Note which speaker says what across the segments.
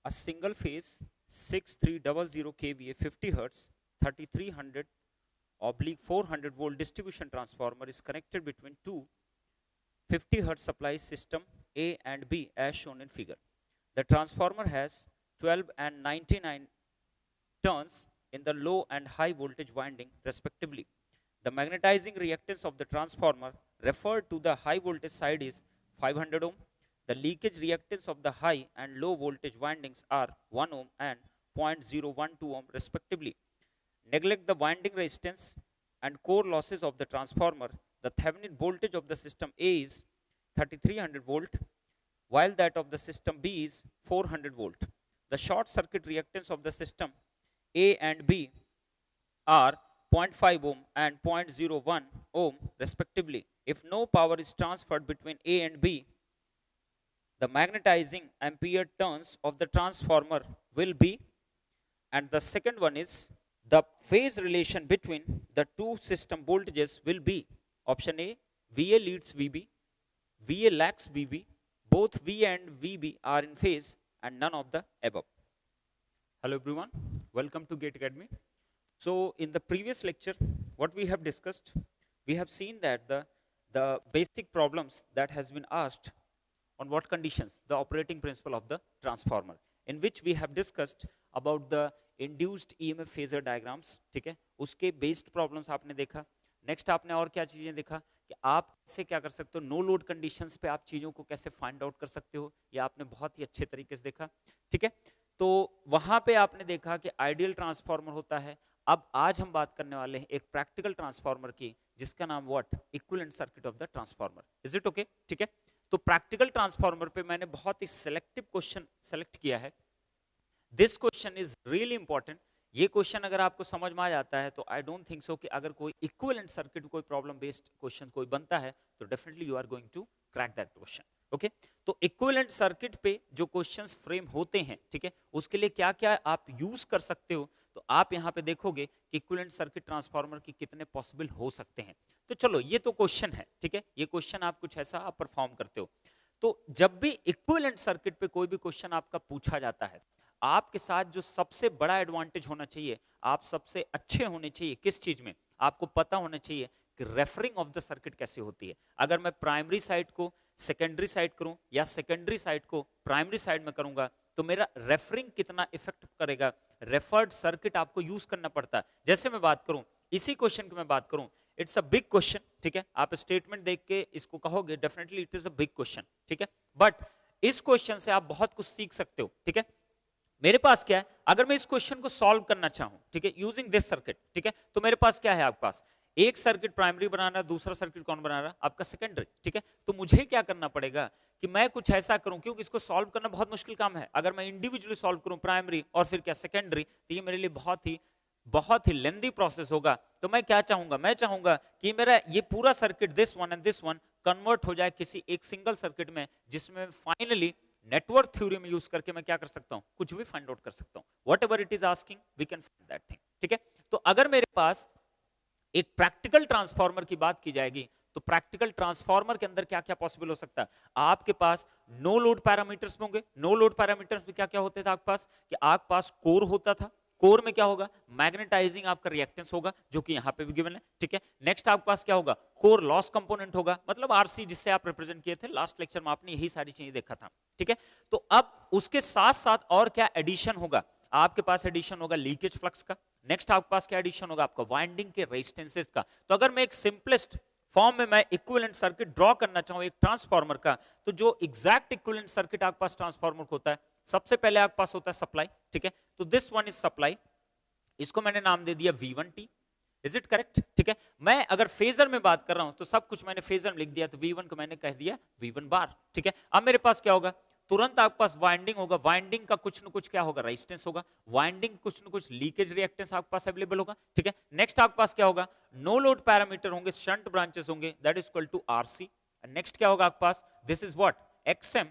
Speaker 1: a single phase 6300 kVA 50 Hertz 3300 oblique 400 volt distribution transformer is connected between two 50 Hertz supply system A and B as shown in figure. The transformer has 12 and 99 turns in the low and high voltage winding respectively. The magnetizing reactance of the transformer referred to the high voltage side is 500 ohm. The leakage reactance of the high and low voltage windings are 1 ohm and 0.012 ohm respectively. Neglect the winding resistance and core losses of the transformer. The Thevenin voltage of the system A is 3300 volt, while that of the system B is 400 volt. The short circuit reactance of the system A and B are 0.5 ohm and 0.01 ohm respectively. If no power is transferred between A and B, the magnetizing ampere turns of the transformer will be, and the second one is the phase relation between the two system voltages will be option A, VA leads VB, VA lags VB, both V and VB are in phase and none of the above. Hello everyone, welcome to Gate Academy. So in the previous lecture, what we have discussed, we have seen that the basic problems that has been asked on what conditions, the operating principle of the transformer, in which we have discussed about the induced EMF phasor diagrams, ठीक है, उसके based problems आपने देखा. Next आपने और क्या चीजें देखा कि आप कैसे क्या कर सकते हो, नो लोड कंडीशंस पे आप चीजों को कैसे फाइंड आउट कर सकते हो, ये आपने बहुत ही अच्छे तरीके से देखा. ठीक है, तो वहां पे आपने देखा कि आइडियल ट्रांसफार्मर होता है. अब आज हम बात करने वाले हैं एक प्रैक्टिकल ट्रांसफार्मर की, जिसका नाम what, equivalent circuit of the transformer. Is it okay? ठीक है, तो प्रैक्टिकल ट्रांसफार्मर पे मैंने बहुत ही सिलेक्टिव क्वेश्चन सेलेक्ट किया है. This question is really important. ये क्वेश्चन अगर आपको समझ में आ जाता है तो आई डोंट थिंक सो कि अगर कोई इक्विवेलेंट सर्किट कोई प्रॉब्लम बेस्ड क्वेश्चन कोई बनता है तो definitely you are going to crack that question. Okay, तो इक्विवेलेंट सर्किट पे जो क्वेश्चंस फ्रेम होते हैं, ठीक है, उसके लिए क्या क्या आप यूज कर सकते हो, तो आप यहाँ पे देखोगे कि इक्विवेलेंट सर्किट ट्रांसफार्मर की कितने पॉसिबल हो सकते हैं. तो चलो, ये तो क्वेश्चन है, ठीक है, ये क्वेश्चन आप कुछ ऐसा आप परफॉर्म करते हो. तो जब भी इक्विवेलेंट सर्किट पे कोई भी क्वेश्चन आपका पूछा जाता है, आपके साथ जो सबसे बड़ा एडवांटेज होना चाहिए, आप सबसे अच्छे होने चाहिए किस चीज में, आपको पता होना चाहिए कि रेफरिंग ऑफ द सर्किट कैसे होती है. अगर मैं प्राइमरी साइड को सेकेंडरी साइड करूं या सेकेंडरी साइड को प्राइमरी साइड में करूंगा तो मेरा रेफरिंग कितना इफेक्ट करेगा. रेफर्ड सर्किट आपको यूज करना पड़ता है. जैसे मैं बात करूं, इसी क्वेश्चन की मैं बात करूं, इट्स अ बिग क्वेश्चन. ठीक है, आप स्टेटमेंट देख के इसको कहोगे definitely it is a big question. ठीक है, बट इस क्वेश्चन से आप बहुत कुछ सीख सकते हो. ठीक है, मेरे पास क्या है, अगर मैं इस क्वेश्चन को सॉल्व करना चाहूं, ठीक है, यूजिंग दिस सर्किट, ठीक है, तो मेरे पास क्या है, आपके पास एक सर्किट प्राइमरी बनाना, दूसरा सर्किट कौन बना रहा है, आपका सेकेंडरी. ठीक है, तो मुझे क्या करना पड़ेगा कि मैं कुछ ऐसा करूं, क्योंकि इसको सॉल्व करना बहुत मुश्किल काम है. अगर मैं इंडिविजुअली सॉल्व करूं प्राइमरी और फिर क्या सेकेंडरी, तो ये मेरे लिए बहुत ही लेंदी प्रोसेस होगा. तो मैं क्या चाहूंगा, मैं चाहूंगा कि मेरा ये पूरा circuit this one and this one convert हो जाए किसी एक सिंगल सर्किट में, जिसमें फाइनली नेटवर्क थ्योरी में यूज करके मैं क्या कर सकता हूं, कुछ भी फाइंड आउट कर सकता हूं. Whatever it is asking we can find that thing. ठीक है, तो अगर मेरे पास एक प्रैक्टिकल ट्रांसफार्मर की बात की जाएगी तो प्रैक्टिकल ट्रांसफार्मर के अंदर क्या क्या पॉसिबल हो सकता है. आपके पास नो लोड पैरामीटर्स होंगे. नो लोड पैरामीटर्स में क्या क्या होते थे आपके पास, कि आपके पास कोर होता था. कोर में क्या होगा, मैग्नेटाइजिंग आपका रिएक्टेंस होगा, जो कि यहां पे भी गिवन है. ठीक है, नेक्स्ट आपके पास क्या होगा, कोर लॉस कंपोनेंट होगा, मतलब आरसी, जिससे आप रिप्रेजेंट किए थे लास्ट लेक्चर में, आपने यही सारी चीजें देखा था. ठीक है, तो अब उसके साथ साथ और क्या एडिशन होगा, आपके पास एडिशन होगा लीकेज फ्लक्स का. नेक्स्ट आपके पास क्या एडिशन होगा, आपका वाइंडिंग के रेजिस्टेंसेस का. तो अगर मैं एक सिंपलेस्ट फॉर्म में मैं इक्विवेलेंट सर्किट ड्रॉ करना चाहूं एक ट्रांसफार्मर का, तो जो एग्जैक्ट इक्विवेलेंट सर्किट आपके पास ट्रांसफार्मर होता है, सबसे पहले आपके पास होता है सप्लाई. ठीक है, तो दिस वन इज सप्लाई, इसको मैंने नाम दे दिया V1T. Is it correct? ठीक है, मैं अगर फेजर में बात कर रहा हूं तो सब कुछ मैंने फेजर में लिख दिया, तो V1 को मैंने कह दिया V1 बार. ठीक है, अब मेरे पास क्या होगा, तुरंत आपके पास वाइंडिंग होगा. वाइंडिंग का कुछ न कुछ क्या होगा, रेजिस्टेंस होगा. वाइंडिंग कुछ न कुछ लीकेज रिएक्टेंस आपके पास अवेलेबल होगा. ठीक है, नेक्स्ट आपके पास क्या होगा, नो लोड पैरामीटर होंगे, शंट ब्रांचेस होंगे, that is equal to RC. Next क्या होगा आपके पास, this is what, XM,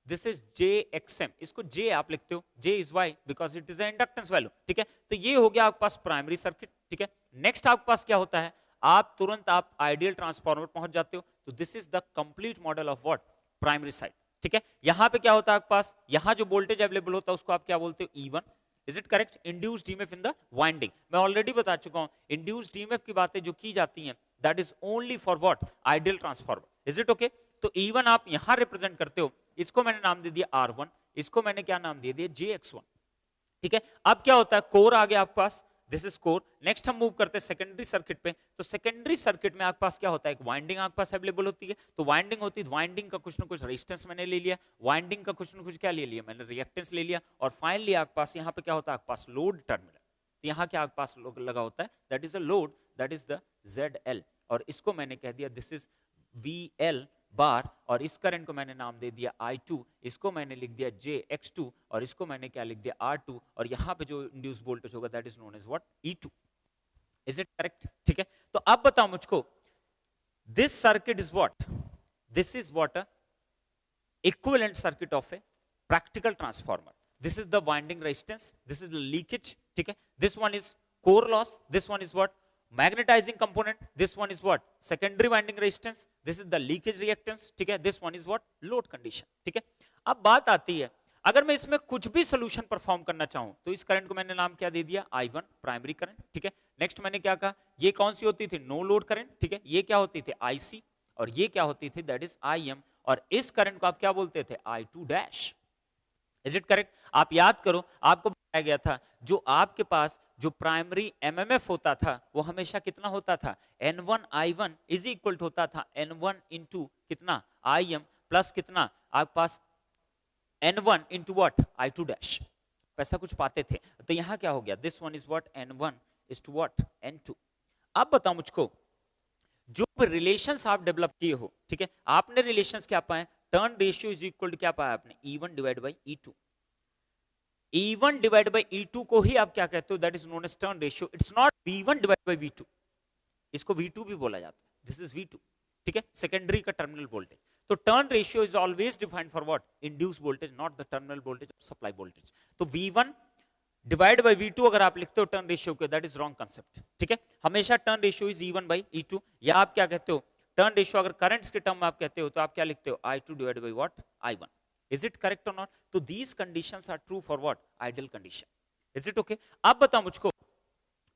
Speaker 1: this is JXM. इसको J आप लिखते हो, J is Y because it is inductance value. ठीक है, तो ये हो गया आपके पास प्राइमरी सर्किट. ठीक है, नेक्स्ट आपके पास क्या होता है, आप तुरंत आप आइडियल ट्रांसफार्मर पहुंच जाते हो. तो this is the complete model of what, primary side. ठीक है। यहां पे क्या होता है आपके पास, यहां जो वोल्टेज अवेलेबल होता है उसको आप क्या बोलते हो, E1। Is it correct? Induced EMF in the winding. मैं ऑलरेडी बता चुका हूं इंड्यूस्ड ईएमएफ की बातें जो की जाती हैं that is only for what, ideal transformer. Is it okay? तो E1 आप यहां रिप्रेजेंट करते हो, इसको मैंने नाम दे दिया R1, इसको मैंने क्या नाम दे दिया, JX1। ठीक है। अब क्या होता है, कोर आ गया आपके पास, दिस इज कोर। नेक्स्ट हम मूव करते हैं सेकेंडरी सर्किट पे। तो सेकेंडरी सर्किट में आपके पास क्या होता है, एक वाइंडिंग आपके पास अवेलेबल होती है। तो वाइंडिंग होती है, वाइंडिंग का कुछ ना कुछ रेजिस्टेंस मैंने ले लिया, वाइंडिंग का कुछ ना कुछ क्या ले लिया मैंने, रिएक्टेंस ले लिया। और फाइनली आपके पास यहाँ पे क्या होता है, आपके पास लोड टर्मिनल। तो यहाँ क्या आपके पास लगा होता है, that is a load, that is the ZL। और इसको मैंने कह दिया दिस इज VL बार, और इस करंट को मैंने नाम दे दिया I2, इसको मैंने लिख दिया JX2, और इसको मैंने क्या लिख दिया R2, और यहां पे जो इंड्यूस वोल्टेज होगा that is known as what, E2। Is it correct? ठीक है। तो अब बताओ मुझको, this circuit is what, this is what a equivalent circuit of a practical transformer. This is the winding resistance, this is the leakage. ठीक है। This one is core loss, this one is what, magnetizing component, this one is what, secondary winding resistance, this is the leakage reactance। ठीक है। this one is what, load condition। ठीक है। अब बात आती है, अगर मैं इसमें कुछ भी सोल्यूशन परफॉर्म करना चाहूं तो इस करंट को मैंने नाम क्या दे दिया, I1 प्राइमरी करंट। ठीक है। नेक्स्ट मैंने क्या कहा, ये कौन सी होती थी, नो लोड करंट। ठीक है। ये क्या होती थी, IC, और ये क्या होती थी, दैट इज IM, और इस करंट को आप क्या बोलते थे, I2 dash. Is it correct? आप याद करो, आपको बताया गया था जो आपके पास जो प्राइमरी MMF होता था वो हमेशा कितना होता था, N1 I1 इज इक्वल होता था N1 इंटू कितना, IM, प्लस कितना आपके पास N1 into what, I2 dash. ऐसा कुछ पाते थे। तो यहां क्या हो गया, this one is what, N1 is to what, N2। अब बताओ मुझको, जो रिलेशंस आप डेवलप किए हो, ठीक है, आपने रिलेशंस क्या पाए, turn ratio is equal to क्या पाया आपने, E1 divide by E2। E1 divide by E2 को ही आप क्या कहते हो, that is known as turn ratio. It's not V1 divide by V2, इसको V2 भी बोला जाता है, दिस इज V2। ठीक है। सेकेंडरी का टर्मिनल वोल्टेज। तो turn ratio is always defined for what, induce voltage, not the terminal voltage of supply voltage. तो V1 डिवाइड बाई V2 अगर आप लिखते हो टर्न रेशियो को, दैट इज रॉन्ग कंसेप्ट। ठीक है। हमेशा turn ratio is E1 by E2, या आप क्या कहते हो, टर्न रेशियो अगर करंट्स के टर्म में आप कहते हो तो आप क्या लिखते हो, I2 divide by what, I1। Is it correct और नॉट? तो these conditions are true for what, ideal condition. Is it okay? अब बताओ मुझको,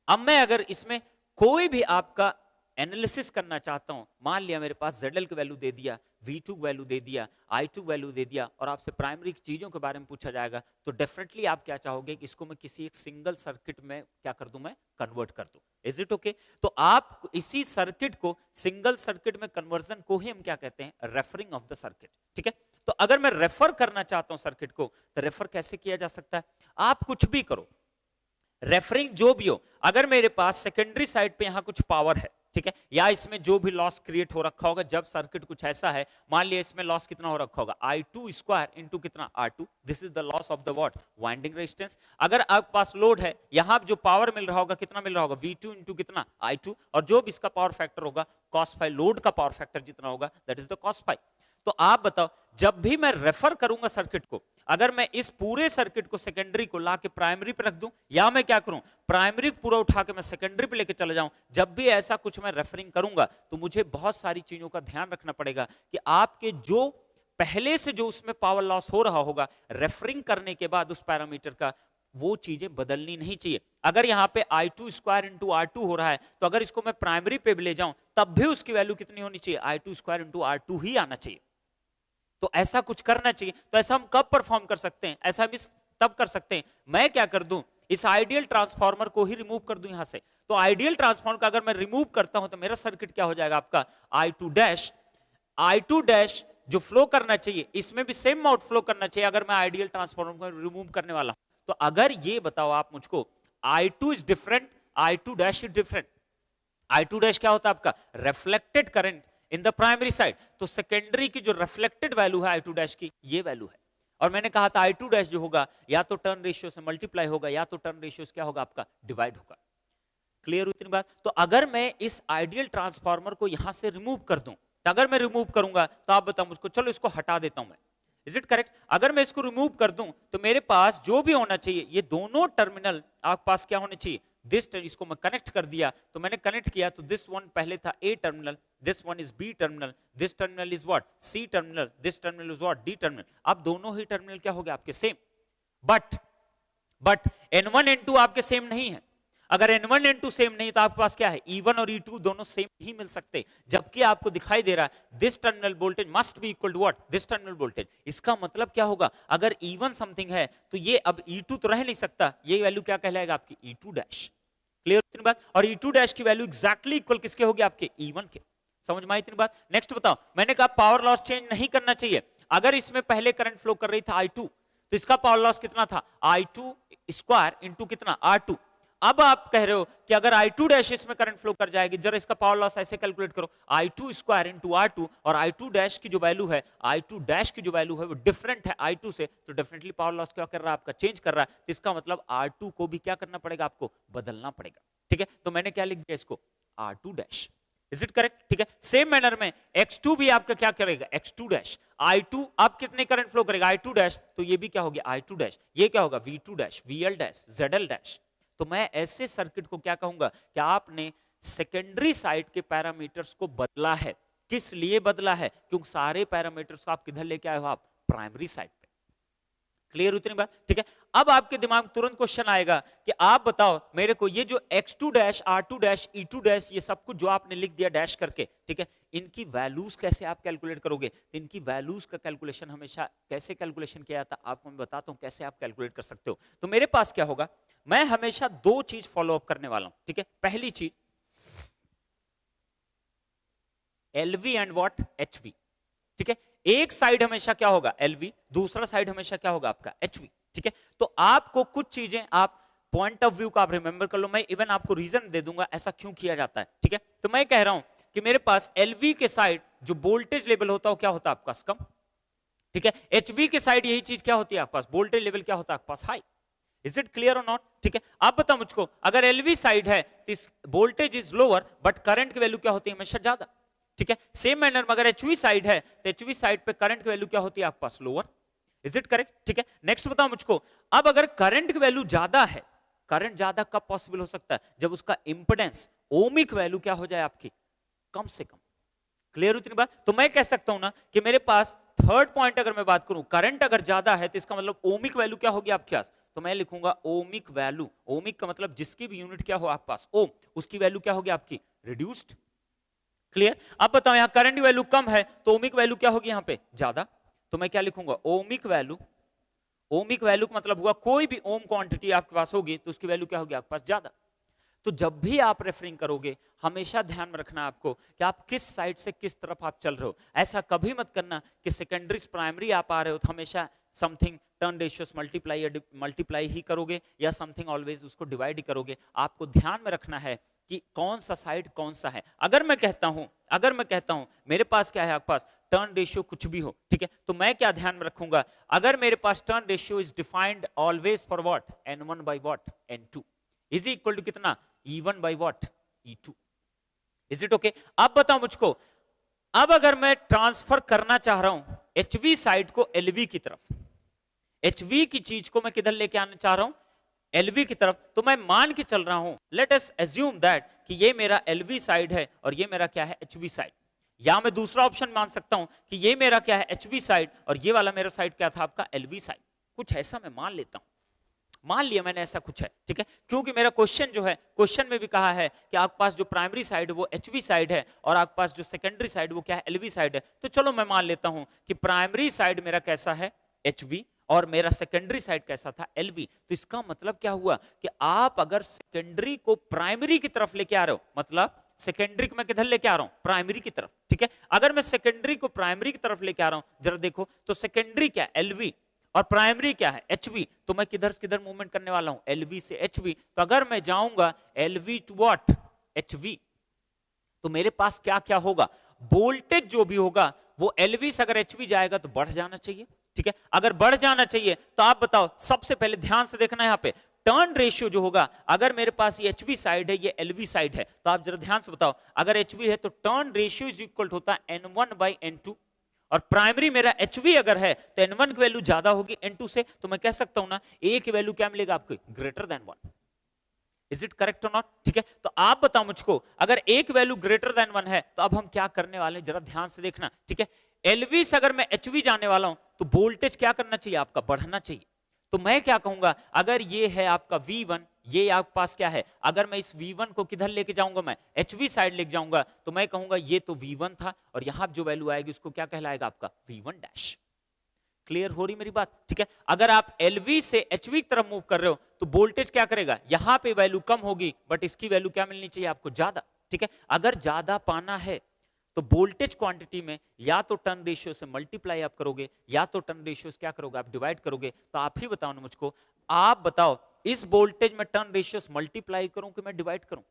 Speaker 1: अब मैं अगर इसमें कोई भी आपका एनालिसिस करना चाहता हूं, मान लिया मेरे पास ZL की वैल्यू दे दिया, V2 वैल्यू दे दिया, I2 वैल्यू दे दिया, और आपसे प्राइमरी चीजों के बारे में पूछा जाएगा, तो डेफिनेटली आप क्या चाहोगे कि इसको मैं किसी एक सिंगल सर्किट में क्या कर दूं, मैं कन्वर्ट कर दूं। Is it okay? तो आप इसी सर्किट को, सिंगल सर्किट में कन्वर्जन को ही हम क्या कहते हैं, रेफरिंग ऑफ द सर्किट। ठीक है। तो अगर मैं रेफर करना चाहता हूं सर्किट को, तो रेफर कैसे किया जा सकता है, आप कुछ भी करो, रेफरिंग जो भी हो, अगर मेरे पास सेकेंडरी साइड पे यहां कुछ पावर है, ठीक है, या इसमें जो भी लॉस क्रिएट हो रखा होगा, जब सर्किट कुछ ऐसा है, मान लिया इसमें लॉस कितना हो रखा होगा, I2 स्क्वायर इंटू कितना, R2, this is the loss of the what, winding resistance. अगर आपके पास लोड है, यहां जो पावर मिल रहा होगा, कितना मिल रहा होगा, V2 इंटू कितना, I2, और जो भी इसका पावर फैक्टर होगा cos फाई, लोड का पावर फैक्टर जितना होगा that is the cos phi. तो आप बताओ, जब भी मैं रेफर करूंगा सर्किट को, अगर मैं इस पूरे सर्किट को सेकेंडरी को लाके प्राइमरी पे रख दूं, या मैं क्या करूं, प्राइमरी पूरा उठा के मैं सेकेंडरी पे लेके चले जाऊं, जब भी ऐसा कुछ मैं रेफरिंग करूंगा तो मुझे बहुत सारी चीजों का ध्यान रखना पड़ेगा कि आपके जो पहले से जो उसमें पावर लॉस हो रहा होगा, रेफरिंग करने के बाद उस पैरामीटर का, वो चीजें बदलनी नहीं चाहिए। अगर यहाँ पे I2 स्क्वायर इंटू R2 हो रहा है, तो अगर इसको मैं प्राइमरी पे भी ले जाऊं, तब भी उसकी वैल्यू कितनी होनी चाहिए, I2 स्क्वायर इंटू R2 ही आना चाहिए। तो ऐसा कुछ करना चाहिए। तो ऐसा हम कब परफॉर्म कर सकते हैं, ऐसा हम तब कर सकते हैं, मैं क्या कर दूं, इस आइडियल ट्रांसफार्मर को ही रिमूव कर दूं यहां से। तो आइडियल ट्रांसफार्मर का अगर मैं रिमूव करता हूं तो मेरा सर्किट क्या हो जाएगा आपका, I2 डैश जो फ्लो करना चाहिए, इसमें भी सेम अमाउंट फ्लो करना चाहिए अगर मैं आइडियल ट्रांसफार्मर को रिमूव करने वाला हूं। तो अगर ये बताओ आप मुझको, I2 is different, I2 dash is different. I2 dash क्या होता है आपका, reflected current in the primary side. तो सेकेंडरी की जो रिफ्लेक्टेड वैल्यू है I2 डैश की, ये वैल्यू है। और मैंने कहा था I2 डैश जो होगा, या तो टर्न रेशियो से मल्टीप्लाई होगा, या तो टर्न रेशियो क्या होगा आपका, डिवाइड होगा। क्लियर हुई इतनी बात? तो अगर मैं इस आइडियल ट्रांसफार्मर को यहां से रिमूव कर दूं, तो अगर मैं रिमूव करूंगा तो आप बताओ मुझको, चलो इसको हटा देता हूं मैं, इज इट करेक्ट? अगर मैं इसको रिमूव कर दूं तो मेरे पास जो भी होना चाहिए, ये दोनों टर्मिनल आपके पास क्या होने चाहिए, इसको मैं कनेक्ट कर दिया, तो मैंने कनेक्ट किया तो दिस वन पहले था A terminal, this one is B terminal, this terminal is what C terminal, this terminal is what D terminal. अब दोनों ही टर्मिनल क्या हो गए आपके सेम, बट N1 N2 आपके सेम नहीं है। अगर N1 N2 सेम नहीं तो आपके पास क्या है, E1 और E2 दोनों सेम ही मिल सकते, जबकि आपको दिखाई दे रहा है this terminal voltage must be equal to what this terminal voltage. इसका मतलब क्या होगा, अगर E1 समथिंग है तो ये अब E2 तो रह नहीं सकता, ये वैल्यू क्या कहलाएगा आपकी E2 डैश। क्लियर इतनी बात? और E2 डैश की वैल्यू एग्जैक्टली इक्वल किसके होगी, आपके E1 के। समझ में आई इतनी बात? नेक्स्ट बताओ, मैंने कहा पावर लॉस चेंज नहीं करना चाहिए। अगर इसमें पहले करंट फ्लो कर रही था I2 तो इसका पावर लॉस कितना था, I2 स्क्वायर इंटू कितना R2। अब आप कह रहे हो कि अगर I2 डैश इसमें करंट फ्लो कर जाएगी, जरा इसका पावर लॉस ऐसे कैलकुलेट करो, I2 स्क्वायर इंटू R2, और I2 डैश की जो वैल्यू है, I2 डैश की जो वैल्यू है वो डिफरेंट है I2 से, तो डेफिनेटली पावर लॉस क्या कर रहा है आपका, चेंज कर रहा है। तो इसका मतलब R2 को भी क्या करना पड़ेगा, आपको बदलना पड़ेगा। ठीक है, तो मैंने क्या लिख दिया इसको, R2 dash. Is it correct? ठीक है, सेम मैनर में X2 भी आपका क्या करेगा, X2 डैश। I2 अब कितने करंट फ्लो करेगा, I2 डैश, तो ये भी क्या हो गया I2 डैश। ये क्या होगा V2 dash, VL dash, ZL dash. तो मैं ऐसे सर्किट को क्या कहूंगा कि आपने सेकेंडरी साइड के पैरामीटर्स को बदला है। किस लिए बदला है, क्योंकि सारे पैरामीटर्स को आप किधर लेके आए हो, आप प्राइमरी साइड पे। क्लियर उतनी बात? ठीक है, अब आपके दिमाग में तुरंत क्वेश्चन आएगा कि आप बताओ मेरे को ये जो X2 dash, R2 dash, E2 dash, ये सब कुछ जो आपने लिख दिया डैश करके, ठीक है, इनकी वैल्यूज कैसे आप कैलकुलेट करोगे। तो इनकी वैल्यूज का कैलकुलेशन हमेशा कैसे कैलकुलेशन किया जाता है, आपको मैं बताता हूं कैसे आप कैलकुलेट कर सकते हो। तो मेरे पास क्या होगा, मैं हमेशा दो चीज फॉलो अप करने वाला हूं। ठीक है, पहली चीज LV एंड व्हाट HV। ठीक है, एक साइड हमेशा क्या होगा LV, दूसरा साइड हमेशा क्या होगा आपका HV। ठीक है, तो आपको कुछ चीजें आप पॉइंट ऑफ व्यू का आप रिमेंबर कर लो, मैं इवन आपको रीजन दे दूंगा ऐसा क्यों किया जाता है। ठीक है, तो मैं कह रहा हूं कि मेरे पास LV के साइड जो वोल्टेज लेवल होता है वो क्या होता है आपके पास कम। ठीक है, HV के साइड यही चीज क्या होती है आपके पास, वोल्टेज लेवल क्या होता है आपके पास हाई। इज इट क्लियर और नॉट? ठीक है, आप बताओ मुझको, अगर LV साइड है तो voltage is lower but current की वैल्यू क्या होती है हमेशा ज्यादा। ठीक है, सेम मैनर में अगर HV साइड है तो HV साइड पे करंट की वैल्यू क्या होती है आपके पास, लोअर। Is it correct? ठीक है, नेक्स्ट बताओ मुझको, अब अगर करंट की वैल्यू ज्यादा है, करंट ज्यादा कब पॉसिबल हो सकता है, जब उसका इंपेडेंस ओमिक वैल्यू क्या हो जाए आपकी, कम से कम। क्लियर उतनी बात? तो मैं कह सकता हूं ना कि मेरे पास थर्ड पॉइंट अगर मैं बात करूं, करंट अगर ज्यादा है तो इसका मतलब ओमिक वैल्यू क्या होगी आपके पास, तो मैं लिखूंगा ओमिक वैल्यू। ओमिक का मतलब जिसकी भी यूनिट क्या हो आपके पास ओम, उसकी वैल्यू क्या होगी आपकी, रिड्यूस्ड। क्लियर? अब बताओ यहां करंट वैल्यू कम है तो ओमिक वैल्यू क्या होगी यहां पे, ज्यादा। तो मैं क्या लिखूंगा, ओमिक वैल्यू। ओमिक वैल्यू का मतलब हुआ कोई भी ओम क्वांटिटी आपके पास होगी तो उसकी वैल्यू क्या होगी आपके पास, ज्यादा। तो जब भी आप रेफरिंग करोगे हमेशा ध्यान में रखना आपको कि आप किस साइड से किस तरफ आप चल रहे हो। ऐसा कभी मत करना कि सेकेंडरी प्राइमरी आप आ रहे हो तो हमेशा समथिंग टर्न रेशियोस मल्टीप्लाई ही करोगे या समथिंग ऑलवेज उसको डिवाइड ही करोगे। आपको ध्यान में रखना है कि कौन सा साइड कौन सा है। अगर मैं कहता हूं मेरे पास क्या है आपके पास टर्न रेशियो कुछ भी हो, ठीक है, तो मैं क्या ध्यान में रखूंगा, अगर मेरे पास turn ratio is defined always for what N1 by what N2 is equal to कितना E1 by what E2। Is it okay? अब बताओ मुझको, अब अगर मैं ट्रांसफर करना चाह रहा हूं HV साइड को LV की तरफ, HV की चीज को मैं किधर लेके आना चाह रहा हूं, LV की तरफ, तो मैं मान के चल रहा हूं, लेट अस एज्यूम दैट कि ये मेरा LV साइड है और ये मेरा क्या है HV साइड। या मैं दूसरा ऑप्शन मान सकता हूं कि ये मेरा क्या है HV साइड और ये वाला मेरा साइड क्या था आपका LV साइड। कुछ ऐसा मैं मान लेता हूं, मान लिया मैंने ऐसा कुछ है, ठीक है, क्योंकि मेरा क्वेश्चन जो है, क्वेश्चन में भी कहा है कि आपके पास जो प्राइमरी साइड है वो HV साइड है और आपके पास जो सेकेंडरी साइड वो क्या है LV साइड है। तो चलो मैं मान लेता हूं कि प्राइमरी साइड मेरा कैसा है HV और मेरा सेकेंडरी साइड कैसा था LV। तो इसका मतलब क्या हुआ कि आप अगर सेकेंडरी को प्राइमरी की तरफ लेके आ रहे हो, मतलब सेकेंडरी को मैं किधर लेके आ रहा हूं, प्राइमरी की तरफ, ठीक है। अगर मैं सेकेंडरी को प्राइमरी की तरफ लेके आ रहा हूं, जरा देखो तो सेकेंडरी क्या LV और प्राइमरी क्या है HV, तो मैं किधर से किधर मूवमेंट करने वाला हूं LV से HV। तो अगर मैं जाऊंगा LV टू व्हाट HV, तो मेरे पास क्या क्या होगा, वोल्टेज जो भी होगा वो LV से अगर HV जाएगा तो बढ़ जाना चाहिए, ठीक है। अगर बढ़ जाना चाहिए तो आप बताओ, सबसे पहले ध्यान से देखना है यहाँ पे टर्न रेशियो जो होगा, अगर मेरे पास ये HV साइड है ये LV साइड है, तो आप जरा ध्यान से बताओ, अगर HV है तो टर्न रेशियो इज इक्वल होता है N1 बाई N2 और प्राइमरी मेरा HV अगर है तो N1 की वैल्यू ज्यादा होगी N2 से, तो मैं कह सकता हूं ना A की वैल्यू क्या मिलेगा आपको, greater than 1। Is it correct और नॉट? ठीक है, तो आप बताओ मुझको, अगर एक वैल्यू ग्रेटर देन 1 है तो अब हम क्या करने वाले हैं, जरा ध्यान से देखना। ठीक है, एलवी से अगर मैं एचवी जाने वाला हूं तो वोल्टेज क्या करना चाहिए, आपका बढ़ना चाहिए। तो मैं क्या कहूंगा, अगर ये है आपका V1, ये आपके पास क्या है, अगर मैं इस V1 को किधर लेके जाऊंगा, मैं HV साइड लेके जाऊंगा, तो मैं कहूंगा ये तो V1 था और यहां जो वैल्यू आएगी उसको क्या कहलाएगा, आपका V1 डैश। क्लियर हो रही मेरी बात? ठीक है, अगर आप LV से HV की तरफ मूव कर रहे हो तो वोल्टेज क्या करेगा, यहां पे वैल्यू कम होगी बट इसकी वैल्यू क्या मिलनी चाहिए आपको, ज्यादा। ठीक है, अगर ज्यादा पाना है तो वोल्टेज क्वांटिटी में या तो टर्न रेशियो से मल्टीप्लाई आप करोगे या तो टर्न रेशियो से क्या करोगे, आप डिवाइड करोगे। तो आप ही बताओ ना मुझको, आप बताओ इस वोल्टेज में टर्न रेशियो से मल्टीप्लाई करूं कि मैं डिवाइड करूं?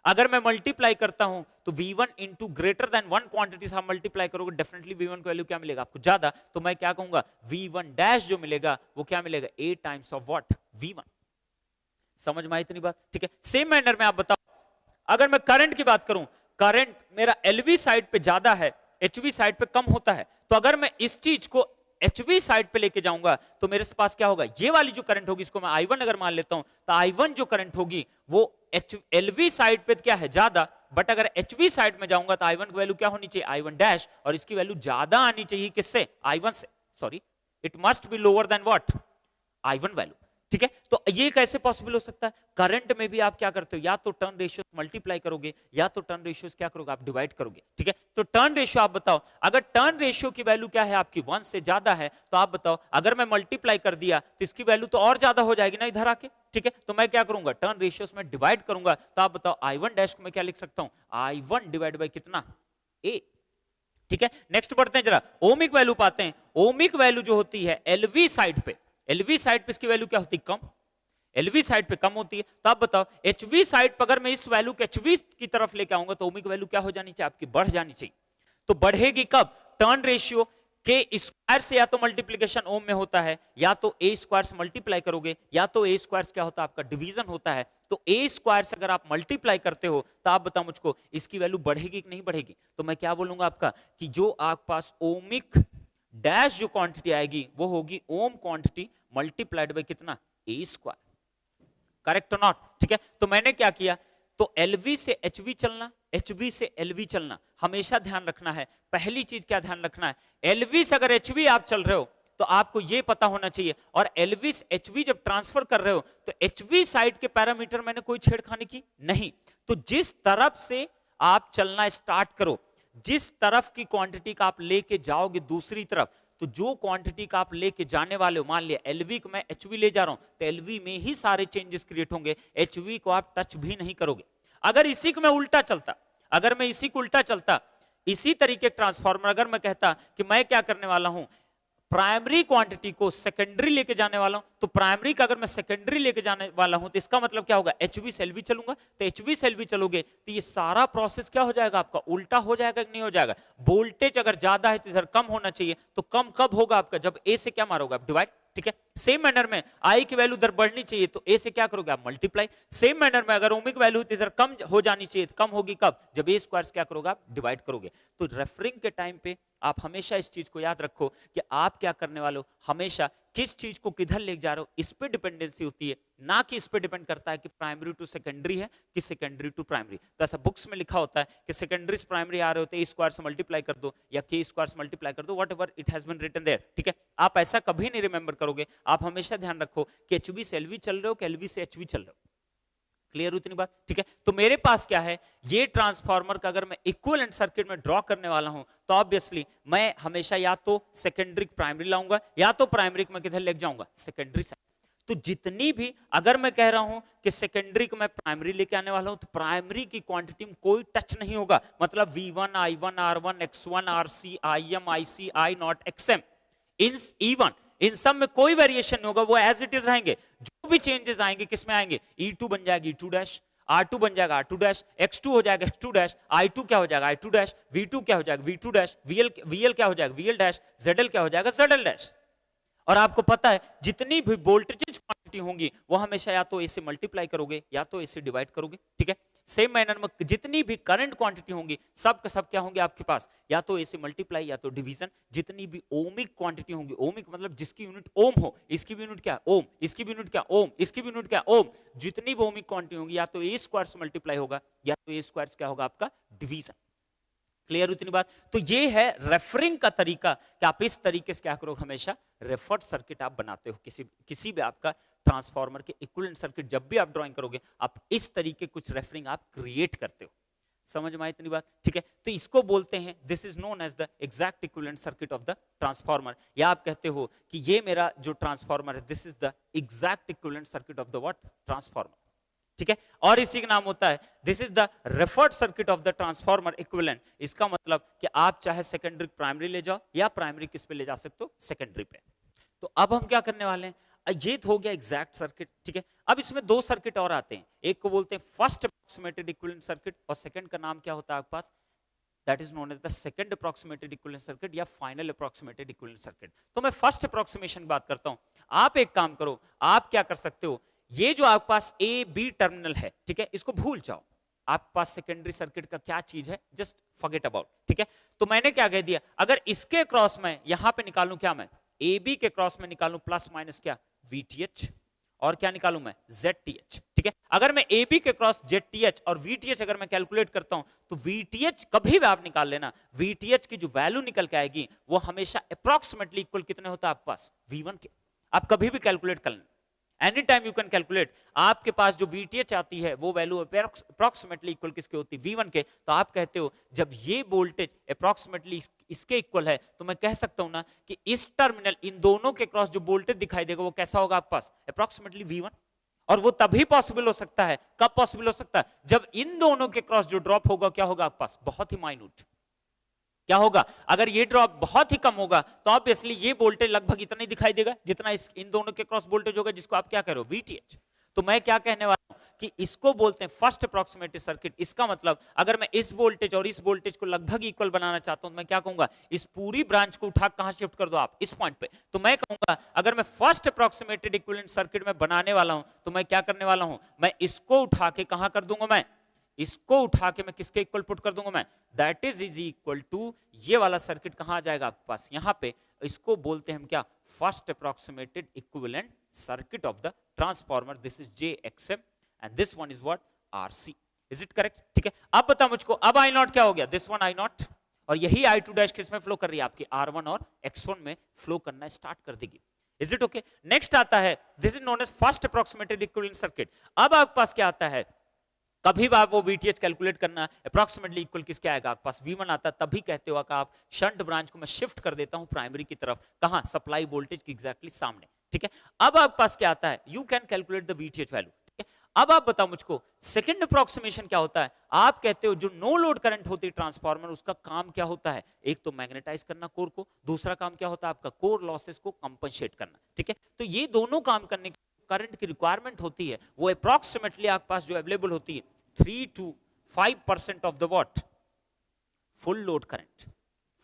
Speaker 1: अगर मैं मल्टीप्लाई करता हूं तो V1 into greater than 1 quantity से आप मल्टीप्लाई करोगे, डेफिनेटली V1 की वैल्यू क्या मिलेगा आपको, ज्यादा। तो मैं क्या कहूंगा, V1 डैश जो मिलेगा वो क्या मिलेगा, 8 टाइम्स ऑफ व्हाट, V1। समझ में आई इतनी बात? ठीक है, सेम मैनर में आप बताओ, अगर मैं करंट की बात करूं, करंट मेरा LV साइड पे ज्यादा है, HV साइड पे कम होता है, तो अगर मैं इस चीज को HV साइड पे लेके जाऊंगा तो मेरे पास क्या होगा, ये वाली जो करंट होगी इसको मैं I1 अगर मान लेता हूं, तो I1 जो करंट होगी वो LV साइड पे क्या है, ज्यादा, बट अगर HV साइड में जाऊंगा तो I1 की वैल्यू क्या होनी चाहिए, I1 डैश, और इसकी वैल्यू ज्यादा आनी चाहिए किससे, I1 से, sorry it must be lower than what, I1 value. ठीक है, तो ये कैसे पॉसिबल हो सकता है, करंट में भी आप क्या करते हो, या तो टर्न रेशियो मल्टीप्लाई करोगे या तो टर्न रेशियो क्या करोगे, आप डिवाइड करोगे। ठीक है, तो टर्न रेशियो आप बताओ, अगर टर्न रेशियो की वैल्यू क्या है आपकी 1 से ज्यादा है, तो आप बताओ अगर मैं मल्टीप्लाई कर दिया तो इसकी वैल्यू तो और ज्यादा हो जाएगी ना इधर आके। ठीक है, तो मैं क्या करूंगा, टर्न रेशियो में डिवाइड करूंगा, तो आप बताओ I1 डैश को मैं क्या लिख सकता हूं, I1 डिवाइड बाई कितना, A। ठीक है, नेक्स्ट बढ़ते हैं, जरा ओमिक वैल्यू पाते हैं। ओमिक वैल्यू जो होती है LV साइड पे, LV साइड पे इसकी वैल्यू क्या होती है, कम, LV साइड पे कम होती है। तो आप बताओ HV साइड पर अगर मैं इस वैल्यू को HV की तरफ लेके आऊंगा तो ओमिक वैल्यू क्या हो जानी चाहिए, आपकी बढ़ जानी चाहिए। तो बढ़ेगी कब, टर्न रेशियो के स्क्वायर से या तो मल्टीप्लीकेशन ओम में होता है, या तो A स्क्वायर से मल्टीप्लाई करोगे, या तो A स्क्वायर क्या होता है आपका डिवीजन होता है। तो A स्क्वायर से अगर आप मल्टीप्लाई करते हो तो आप बताओ मुझको इसकी वैल्यू बढ़ेगी कि नहीं बढ़ेगी। तो मैं क्या बोलूंगा आपका, कि जो आपके पास ओमिक डैश जो क्वांटिटी आएगी वो होगी ओम क्वांटिटी मल्टीप्लाइड बाय कितना, A स्क्वायर। करेक्ट और नॉट? ठीक है, तो मैंने क्या किया, तो LV से HV चलना, HV से LV चलना, हमेशा ध्यान रखना है। पहली चीज क्या ध्यान रखना है, LV से अगर HV आप चल रहे हो तो आपको यह पता होना चाहिए, और LV से HV जब ट्रांसफर कर रहे हो तो HV साइड के पैरामीटर मैंने कोई छेड़खानी की नहीं। तो जिस तरफ से आप चलना स्टार्ट करो, जिस तरफ की क्वांटिटी का आप लेके जाओगे दूसरी तरफ, तो जो क्वांटिटी का आप लेके जाने वाले हो, मान लिया LV को मैं HV ले जा रहा हूं तो LV में ही सारे चेंजेस क्रिएट होंगे, HV को आप टच भी नहीं करोगे। अगर इसी को मैं उल्टा चलता, अगर मैं इसी को उल्टा चलता, इसी तरीके ट्रांसफार्मर अगर मैं कहता कि मैं क्या करने वाला हूं, प्राइमरी क्वांटिटी को सेकेंडरी लेके जाने वाला हूं, तो प्राइमरी का अगर मैं सेकेंडरी लेके जाने वाला हूं तो इसका मतलब क्या होगा, HV से LV चलूंगा। तो HV से LV चलोगे तो ये सारा प्रोसेस क्या हो जाएगा आपका, उल्टा हो जाएगा कि नहीं हो जाएगा। वोल्टेज अगर ज्यादा है तो इधर कम होना चाहिए, तो कम कब होगा आपका, जब A से क्या मारोगे आप, डिवाइड। ठीक है, सेम मैनर में I की वैल्यू इधर बढ़नी चाहिए तो A से क्या करोगे आप, मल्टीप्लाई। सेम मैनर में अगर ओमिक वैल्यू इधर कम हो जानी चाहिए, तो कम होगी कब, जब A स्क्वायर से क्या करोगे आप, डिवाइड करोगे। तो रेफरिंग के टाइम पे आप हमेशा इस चीज को याद रखो कि आप क्या करने वाले हो, हमेशा किस चीज को किधर ले जा रहे हो इस पे डिपेंडेंसी होती है, ना कि इस पे डिपेंड करता है कि प्राइमरी टू सेकेंडरी है कि सेकेंडरी टू प्राइमरी। तो ऐसा बुक्स में लिखा होता है कि सेकेंडरी से प्राइमरी आ रहे होते हैं, A स्क्वायर से मल्टीप्लाई कर दो या K स्क्वायर से मल्टीप्लाई कर दो, whatever it has been written there. ठीक है, आप ऐसा कभी नहीं रिमेंबर करोगे, आप हमेशा ध्यान रखो कि HV से LV चल रहे हो कि LV से HV चल रहे हो। क्लियर उतनी बात? ठीक है, तो मेरे पास क्या है, ये ट्रांसफार्मर का अगर मैं इक्विवेलेंट सर्किट में ड्रॉ करने वाला हूं तो ऑब्वियसली मैं हमेशा या तो सेकेंडरी प्राइमरी लाऊंगा या तो प्राइमरी को मैं किधर लेके जाऊंगा, सेकेंडरी साइड। तो जितनी भी अगर मैं कह रहा हूं कि सेकेंडरी को मैं प्राइमरी लेके आने वाला हूं तो प्राइमरी की क्वांटिटी में कोई टच नहीं होगा, मतलब V1 I1 R1 X1 RC IM IC I0 XM इन E1 इन सब में कोई वेरिएशन नहीं होगा, वो एज इट इज रहेंगे। जो भी चेंजेस आएंगे किस में आएंगे, E2 बन जाएगा E2 डैश, R2 बन जाएगा R2 डैश, X2 हो जाएगा X2 डैश, I2 क्या हो जाएगा I2 डैश, V2 क्या हो जाएगा V2 डैश, VL क्या हो जाएगा VL डैश, ZL क्या हो जाएगा ZL डैश। और आपको पता है जितनी भी वोल्टेज क्वांटिटी होंगी वो हमेशा या तो A से मल्टीप्लाई करोगे या तो A से डिवाइड करोगे। ठीक है, सेम मैनर में जितनी भी करंट क्वांटिटी होंगी सब के सब क्या होंगे आपके पास, या तो ऐसे मल्टीप्लाई या तो डिवीजन। जितनी भी ओमिक क्वांटिटी होंगी, ओमिक मतलब जिसकी यूनिट ओम हो, इसकी भी यूनिट क्या ओम, इसकी भी यूनिट क्या ओम, इसकी भी यूनिट क्या ओम। जितनी भी ओमिक क्वांटिटी होंगी या तो ए स्क्वायर से मल्टीप्लाई होगा या तो ए स्क्वायर क्या होगा आपका डिवीजन। क्लियर हुई इतनी बात? तो ये है रेफरिंग का तरीका कि आप इस तरीके से क्या करो, हमेशा रेफर्ड सर्किट आप बनाते हो। किसी भी आपका ट्रांसफार्मर के इक्विवेलेंट सर्किट जब भी आप ड्राइंग करोगे, आप इस तरीके कुछ रेफरिंग आप क्रिएट करते हो। समझ में आई इतनी बात? ठीक है, तो इसको बोलते हैं, this is known as the exact equivalent circuit of the transformer. या आप कहते हो कि ये मेरा जो ट्रांसफार्मर है, this is the exact equivalent circuit of the what, transformer. ठीक है, और इसी का नाम होता है this is the referred circuit of the transformer equivalent. इसका मतलब कि आप चाहे सेकेंडरी प्राइमरी ले जाओ या प्राइमरी किस पे ले जा सकते हो, सेकेंडरी पे। तो अब हम क्या करने वाले हैं, ये तो हो गया एग्जैक्ट सर्किट। ठीक है, अब इसमें दो सर्किट और आते हैं, एक को बोलते हैं फर्स्ट अप्रोक्सीमेटेड इक्विवेलेंट सर्किट और सेकंड का नाम क्या होता है आपके पास, that is known as the second approximated equivalent circuit या फाइनल अप्रोक्सीमेटेड इक्विवेलेंट सर्किट। तो मैं फर्स्ट अप्रोक्सीमेशन की बात करता हूं। आप एक काम करो, आप क्या कर सकते हो, ये जो आपके पास ए बी टर्मिनल है, ठीक है, इसको भूल जाओ। आपके पास सेकेंडरी सर्किट का क्या चीज है, जस्ट फॉरगेट अबाउट। ठीक है, तो मैंने क्या कह दिया, अगर इसके क्रॉस में यहां पे निकालूं क्या, मैं ए बी के क्रॉस में निकालूं प्लस माइनस क्या VTH, और क्या निकालूं मैं ZTH। ठीक है, अगर मैं ए बी के क्रॉस ZTH और VTH अगर मैं कैलकुलेट करता हूं तो VTH कभी भी आप निकाल लेना, VTH की जो वैल्यू निकल के आएगी वो हमेशा अप्रोक्सीमेटली इक्वल कितने होता है आपके पास, V1 के। आप कभी भी कैलकुलेट कर लेना, any time you can calculate. आपके पास जो VTH आती है वो वैल्यू अप्रोक्सीमेटली इक्वल किसके होती है, V1 के। तो आप कहते हो जब ये वोल्टेज अप्रोक्सीमेटली इसके इक्वल है तो मैं कह सकता हूं ना कि इस टर्मिनल इन दोनों के क्रॉस जो वोल्टेज दिखाई देगा वो कैसा होगा आपके पास, अप्रोक्सीमेटली V1। और वो तभी पॉसिबल हो सकता है, कब पॉसिबल हो सकता है, जब इन दोनों के क्रॉस जो ड्रॉप होगा क्या होगा आपके पास, बहुत ही माइन्यूट। क्या होगा, अगर ये ड्रॉप बहुत ही कम होगा तो ऑब्वियसली ये वोल्टेज लगभग इतना ही दिखाई देगा जितना इन दोनों के क्रॉस वोल्टेज होगा, जिसको आप क्या कह रहे हो, VTH। तो मैं क्या कहने वाला हूं कि इसको बोलते हैं फर्स्ट अप्रोक्सीमेटेड सर्किट। इसका मतलब अगर मैं इस वोल्टेज और इस वोल्टेज को लगभग इक्वल बनाना चाहता हूं तो मैं क्या कहूंगा, इस पूरी ब्रांच को उठा कहां शिफ्ट कर दो आप, इस पॉइंट पे। तो मैं कहूंगा अगर मैं फर्स्ट अप्रोक्सीमेटेड इक्विवेलेंट सर्किट में बनाने वाला हूं तो मैं क्या करने वाला हूं, मैं इसको उठा के कहां कर दूंगा, मैं इसको उठा के मैं किसके इक्वल पुट कर दूंगा, मैं दैट इज इक्वल टू ये वाला सर्किट कहां आ जाएगा आपके पास, यहां पे। इसको बोलते हैं हम क्या, first approximated equivalent circuit of the transformer. This is JXM and this one is what, RC। Is it correct? ठीक है, अब बता मुझको, अब I नॉट क्या हो गया, दिस वन I नॉट, और यही I2 डैश किस में फ्लो कर रही है, आपकी R1 और X1 में फ्लो करना स्टार्ट कर देगी। Is it okay? नेक्स्ट आता है, this is known as first approximated equivalent circuit. अब आपके पास क्या आता है, कभी भी आप वो VTH कैलकुलेट करना अप्रोक्सीमेटली इक्वल किसके आएगा आपके पास, V1 आता है, तभी कहते हो कि आप शंट ब्रांच को मैं शिफ्ट कर देता हूं प्राइमरी की तरफ, कहां, सप्लाई वोल्टेज की एग्जैक्टली सामने। ठीक है, अब आपके पास क्या आता है, you can calculate the VTH value. ठीक है, अब आप बताओ मुझको सेकंड अप्रोक्सीमेशन क्या होता है। आप कहते हो जो नो लोड करंट होती है ट्रांसफार्मर, उसका काम क्या होता है, एक तो मैग्नेटाइज करना कोर को, दूसरा काम क्या होता है आपका, कोर लॉसेस को कंपनसेट करना। ठीक है, तो ये दोनों काम करने के करंट की रिक्वायरमेंट होती है वो अप्रोक्सीमेटली आपके पास जो अवेलेबल होती है 3 to 5% of the what, full load current,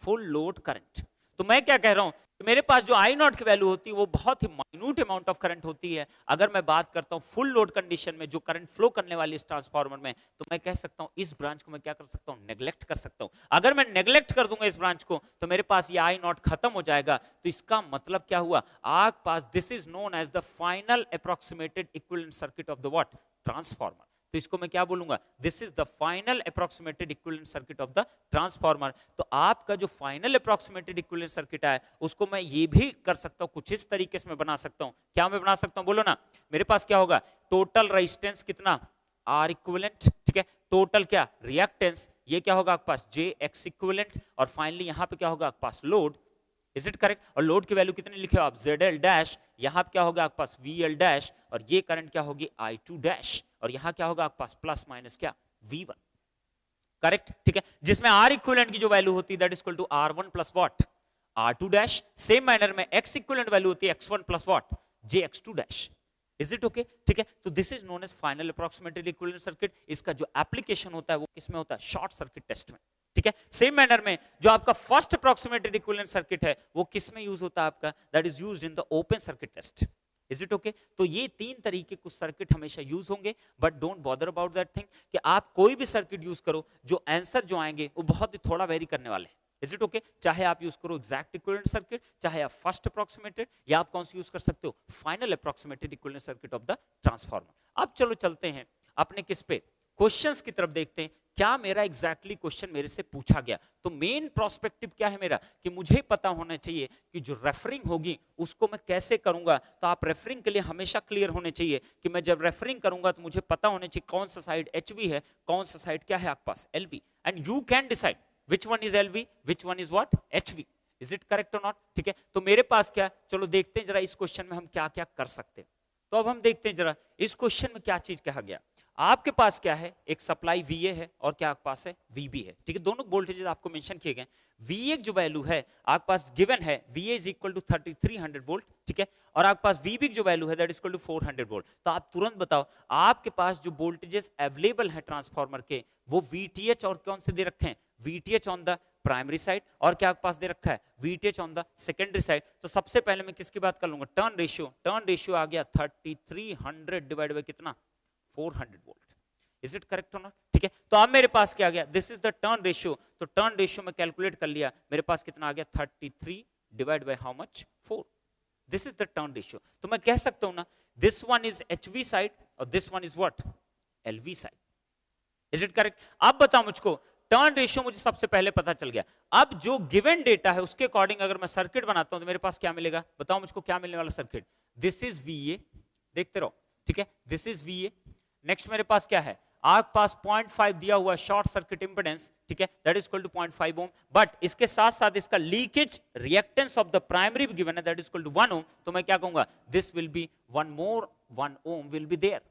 Speaker 1: full load current। तो मैं क्या कह रहा हूं कि मेरे पास जो I नॉट की वैल्यू होती है वो बहुत ही माइन्यूट अमाउंट ऑफ करंट होती है। अगर मैं बात करता हूं फुल लोड कंडीशन में जो करंट फ्लो करने वाली इस ट्रांसफार्मर में, तो मैं कह सकता हूं इस ब्रांच को मैं क्या कर सकता हूं, नेग्लेक्ट कर सकता हूं। अगर मैं नेग्लेक्ट कर दूंगा इस ब्रांच को तो मेरे पास ये I नॉट खत्म हो जाएगा। तो इसका मतलब क्या हुआ, आपके पास this is known as the final approximated equivalent circuit of the what, transformer. तो इसको मैं क्या बोलूंगा, this is the final approximated equivalent circuit of the transformer. तो आपका जो फाइनल अप्रोक्सीमेटेड इक्विवेलेंट सर्किट है उसको मैं ये भी कर सकता हूं, कुछ इस तरीके से मैं बना सकता हूं। क्या मैं बना सकता हूं, बोलो ना। मेरे पास क्या होगा, टोटल रेजिस्टेंस कितना, R इक्विवेलेंट। ठीक है, टोटल क्या रिएक्टेंस, ये क्या होगा आपके पास, JX इक्विवेलेंट। और फाइनली यहां पे क्या होगा आपके पास, लोड। Is it correct? और लोड की वैल्यू कितनी लिखे हो आप, ZL डैश। यहां पे क्या होगा आपके पास, VL डैश। और ये करंट क्या होगी, I2 डैश। और यहां क्या होगा आपके पास, प्लस माइनस क्या, V1। करेक्ट? ठीक है, जिसमें R इक्विवेलेंट की जो वैल्यू होती है that is equal to R1 plus what, R2 dash. Same manner में X इक्विवेलेंट वैल्यू होती है X1 plus what, JX2 dash. Is it okay? ठीक है, तो this is known as final approximated equivalent circuit. इसका जो एप्लीकेशन होता है वो किसमें होता है, शॉर्ट सर्किट टेस्ट में। ठीक है, सेम मैनर में जो आपका फर्स्ट अप्रोक्सीमेटेड इक्विवेलेंट सर्किट है वो किस में यूज होता है आपका, that is used in the open circuit test. Is it okay? तो ये 3 तरीके कुछ सर्किट हमेशा यूज होंगे, but don't bother about that thing कि आप कोई भी सर्किट यूज करो, जो आंसर जो आएंगे वो बहुत ही थोड़ा वेरी करने वाले हैं। Is it okay? चाहे आप यूज करो एग्जैक्ट इक्विवेलेंट सर्किट, चाहे आप फर्स्ट अप्रोक्सीमेटेड, या आप कौन सी यूज कर सकते हो, final approximated equivalent circuit of the transformer. अब चलो चलते हैं अपने किस पे, क्वेश्चंस की तरफ देखते हैं। क्या मेरा एग्जैक्टली क्वेश्चन मेरे से पूछा गया? तो मेन प्रोस्पेक्टिव क्या है मेरा, कि मुझे पता होना चाहिए कि जो रेफरिंग होगी उसको मैं कैसे करूंगा। तो आप रेफरिंग के लिए हमेशा क्लियर होने चाहिए कि मैं जब रेफरिंग करूंगा तो मुझे पता होना चाहिए कौन सा साइड HV है, कौन सा साइड क्या है आपके पास LV, and you can decide which one is LV, which one is what, HV. Is it correct or not? ठीक है, तो मेरे पास क्या, चलो देखते हैं जरा इस क्वेश्चन में हम क्या क्या कर सकते हैं। तो अब हम देखते हैं जरा इस क्वेश्चन में क्या चीज कहा गया। आपके पास क्या है, एक सप्लाई VA है और क्या आपके पास है VB है। ठीक है, दोनों वोल्टेजेस आपको मेंशन किए गए। VA जो वैल्यू है आपके पास गिवन है, VA is equal to 3300 volt. ठीक है, और आपके पास VB जो वैल्यू है that is equal to 400 volt. तो आप तुरंत बताओ आपके पास जो वोल्टेजेस अवेलेबल है ट्रांसफार्मर के, वो VTH और कौन से दे रखे हैं, VTH on the primary side, और क्या आपके पास दे रखा है VTH on the secondary side. तो सबसे पहले मैं किसकी बात कर लूंगा, टर्न रेशियो। टर्न रेशियो आ गया 3300 डिवाइड बाय कितना, 400 वोल्ट। इज इट करेक्ट और नॉट? ठीक है, तो अब मेरे पास क्या आ गया, this is the turn ratio. तो टर्न रेशियो में कैलकुलेट कर लिया, मेरे पास कितना आ गया 33 divide by how much, 4। This is the turn ratio. तो मैं कह सकता हूं ना, this one is HV side और this one is what, LV side. Is it correct? अब बताओ मुझको, टर्न रेशियो मुझे सबसे पहले पता चल गया। अब जो गिवन डेटा है उसके अकॉर्डिंग अगर मैं सर्किट बनाता हूं तो मेरे पास क्या मिलेगा, बताओ मुझको क्या मिलने वाला सर्किट। दिस इज VA, देखते रहो। ठीक है, दिस इज VA। नेक्स्ट मेरे पास क्या है, आपके पास 0.5 दिया हुआ शॉर्ट सर्किट इंपेडेंस। ठीक है, that is equal to 0.5 ohm, but इसके साथ साथ इसका leakage reactance of the primary भी गिवन है, that is equal to 1 ohm. तो मैं क्या कहूंगा, this will be 1 ohm will be there.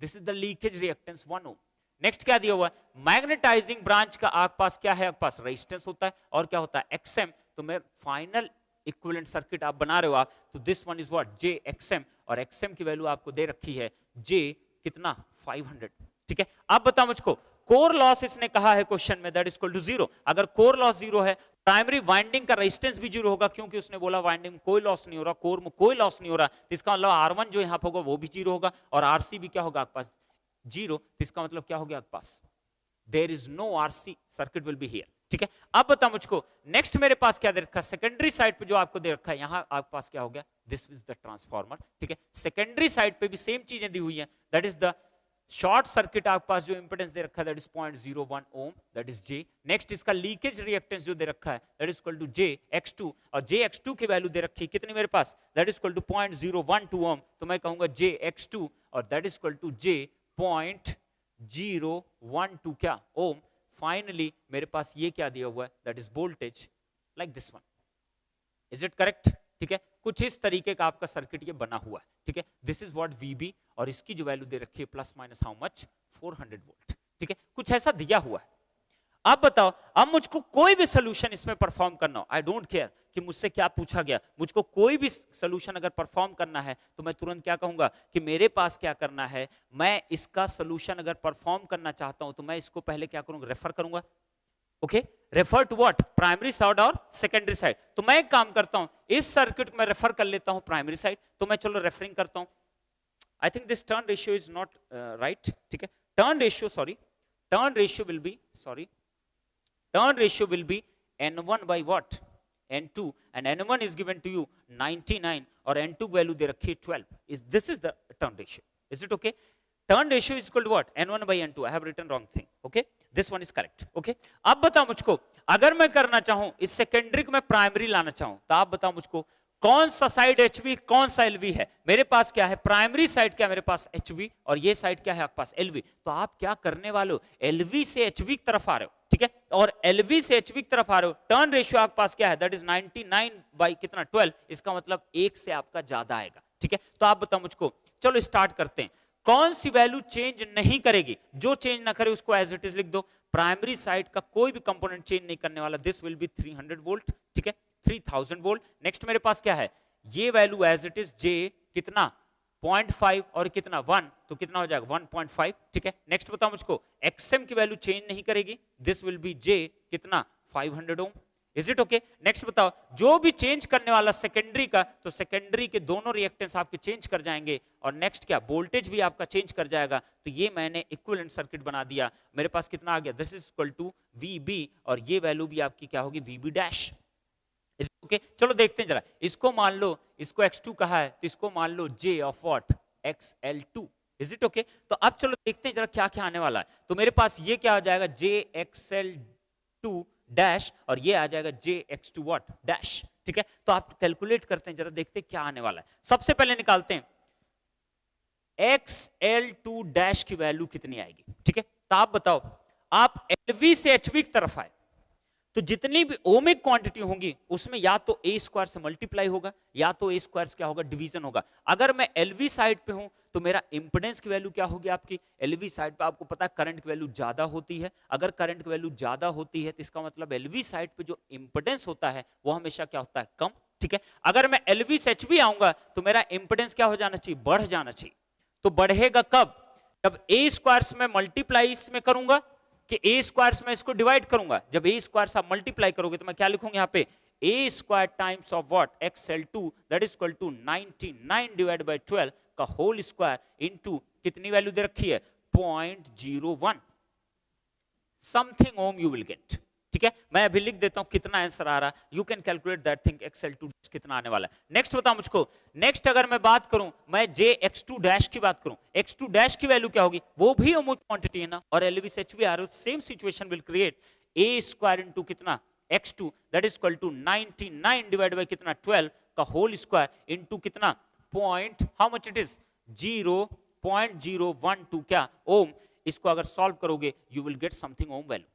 Speaker 1: This is the leakage reactance 1 ohm. Next क्या दिया हुआ है, मैग्नेटाइजिंग ब्रांच का आपके पास क्या है, आपके पास रेजिस्टेंस होता है और क्या होता है XM। तो मैं फाइनल इक्विवेलेंट सर्किट आप बना रहे हो आप, तो this one is what, JXM, और XM की वैल्यू आपको दे रखी है J कितना, 500। ठीक है, अब बताओ मुझको, कोर लॉस इसने कहा है क्वेश्चन में दैट इज इक्वल टू 0। अगर कोर लॉस 0 है, प्राइमरी वाइंडिंग का रेजिस्टेंस भी 0 होगा, क्योंकि उसने बोला वाइंडिंग में कोई लॉस नहीं हो रहा, कोर में कोई लॉस नहीं हो रहा। तो इसका मतलब R1 जो यहाँ पे होगा वो भी 0 होगा, और RC भी क्या होगा आपके पास 0। तो इसका मतलब क्या हो गया आपके पास, there is no RC, circuit will be here. ठीक है, अब बता मुझको, नेक्स्ट मेरे पास क्या दे रखा है, सेकेंडरी साइड पे जो आपको दे रखा है, यहां आपके पास क्या हो गया, दिस इज द ट्रांसफार्मर। ठीक है, सेकेंडरी साइड पे भी सेम चीजें दी हुई हैं, that is the short circuit आपके पास जो इंपेडेंस दे रखा है that is 0.01 ohm, that is J। Next इसका लीकेज रिएक्टेंस जो दे रखा है that is equal to JX2, और JX2 की वैल्यू दे रखी है कितनी मेरे पास, दैट इज इक्वल टू 0.012 ओम। तो मैं कहूंगा JX2 और that is equal to J.012 क्या ओम। फाइनली मेरे पास ये क्या दिया हुआ है, that is voltage like this one. Is it correct? ठीक है, कुछ इस तरीके का आपका सर्किट ये बना हुआ है। ठीक है, दिस इज व्हाट VB, और इसकी जो वैल्यू दे रखी है plus minus how much, 400 volt. ठीक है, कुछ ऐसा दिया हुआ है। अब बताओ, अब मुझको कोई भी सोल्यूशन इसमें परफॉर्म करना हो, आई डोंट केयर कि मुझसे क्या पूछा गया, मुझको कोई भी सोल्यूशन अगर परफॉर्म करना है तो मैं तुरंत क्या कहूंगा कि मेरे पास क्या करना है, मैं इसका सोल्यूशन अगर परफॉर्म करना चाहता हूं तो मैं इसको पहले क्या करूंगा, रेफर करूंगा। Okay, refer to what, primary side और सेकेंडरी साइड। तो मैं एक काम करता हूं, इस सर्किट में रेफर कर लेता हूं प्राइमरी साइड, तो मैं चलो रेफरिंग करता हूं। I think this turn ratio is not right. ठीक है, turn ratio sorry, turn ratio will be sorry, turn ratio will be N1 by what, N2, and N1 is given to you 99 और N2 value दे रखी है 12. This is the turn ratio. Is it okay? Turn ratio is equal to what, N1 by N2. I have written wrong thing. Okay, this one is correct. Okay, अब बताओ मुझको, अगर मैं करना चाहूं इस सेकेंडरी को मैं प्राइमरी लाना चाहूं, तो आप बताओ मुझको कौन सा साइड HV कौन सा LV है। मेरे पास क्या है, प्राइमरी साइड क्या मेरे पास HV, और ये साइड क्या है आपके पास LV। तो आप क्या करने वाले हो, LV से HV की तरफ आ रहे हो। ठीक है, और LV से HV की तरफ आ रहे हो, टर्न रेशियो आपके पास क्या है, दैट इज 99 बाई कितना 12, इसका मतलब 1 से आपका ज्यादा आएगा। ठीक है, तो आप बताओ मुझको, चलो स्टार्ट करते हैं, कौन सी वैल्यू चेंज नहीं करेगी, जो चेंज ना करे उसको एज इट इज लिख दो। प्राइमरी साइड का कोई भी कंपोनेंट चेंज नहीं करने वाला, दिस विल बी 300 वोल्ट। ठीक है, 3000 वोल्ट। नेक्स्ट मेरे पास क्या है, ये value as it is J कितना 0.5 और कितना 1, तो कितना हो जाएगा 1.5। ठीक है, नेक्स्ट बताओ मुझको, XM की वैल्यू चेंज नहीं करेगी, दिस विल बी J कितना 500 ohm. Is it okay? Next बताओ, जो भी चेंज करने वाला सेकेंडरी का, तो सेकेंडरी के दोनों रिएक्टेंस आपके चेंज कर जाएंगे, और नेक्स्ट क्या, वोल्टेज भी आपका चेंज कर जाएगा। तो ये मैंने इक्विवेलेंट सर्किट बना दिया। मेरे पास कितना आ गया, this is equal to VB, और ये वैल्यू भी आपकी क्या होगी, VB डैश। ओके, चलो देखते हैं जरा। इसको मान लो, इसको x2 कहा है, तो इसको मान लो J of what, XL2। Is it okay? तो अब चलो देखते हैं जरा क्या क्या आने वाला है। तो मेरे पास ये क्या आ जाएगा, JXL2 डैश, और ये आ जाएगा JX2 व्हाट डैश। ठीक है, तो आप कैलकुलेट करते हैं, जरा देखते हैं क्या आने वाला है। सबसे पहले निकालते हैं XL2 डैश की वैल्यू कितनी आएगी। ठीक है, तो आप बताओ, आप LV से HV की तरफ आए तो जितनी भी ओमिक क्वांटिटी होंगी उसमें या तो a स्क्वायर से मल्टीप्लाई होगा, या तो a स्क्वायर से क्या होगा, डिवीजन होगा। अगर मैं LV साइड पे हूं तो मेरा इंपेडेंस की वैल्यू क्या होगी आपकी, LV साइड पे आपको पता है करंट की वैल्यू ज्यादा होती है। अगर करंट की वैल्यू ज्यादा होती है तो इसका मतलब LV साइड पे जो इंपेडेंस होता है वो हमेशा क्या होता है, कम। ठीक है, अगर मैं LV से HV आऊंगा तो मेरा इंपेडेंस क्या हो जाना चाहिए, बढ़ जाना चाहिए। तो बढ़ेगा कब, जब a स्क्वायर से मैं मल्टीप्लाई इसमें करूंगा कि a स्क्वायर से मैं इसको डिवाइड करूंगा। जब a स्क्वायर से आप मल्टीप्लाई करोगे तो मैं क्या लिखूंगा यहाँ पे, a square times of what, XL2 that is equal to 99 divide by 12 का होल स्क्वायर इनटू कितनी वैल्यू दे रखी है, 0.01 something ohm you will get. ठीक है, मैं अभी लिख देता हूं कितना आंसर आ रहा है, you can calculate that thing, XL2 कितना आने वाला है। नेक्स्ट बताओ मुझको, नेक्स्ट अगर मैं बात करूं, मैं JX2 डैश की बात करूं, X2 डैश की वैल्यू क्या होगी, वो भी ओमिक क्वांटिटी है ना, और LV से HV आ रहा है, same situation will create a square into कितना, X2 that is equal to 99 divide by कितना, 12 का होल स्क्वायर इनटू कितना, point, how much it is, 0.012 क्या ओम। इसको अगर सॉल्व करोगे you will get something ohm value.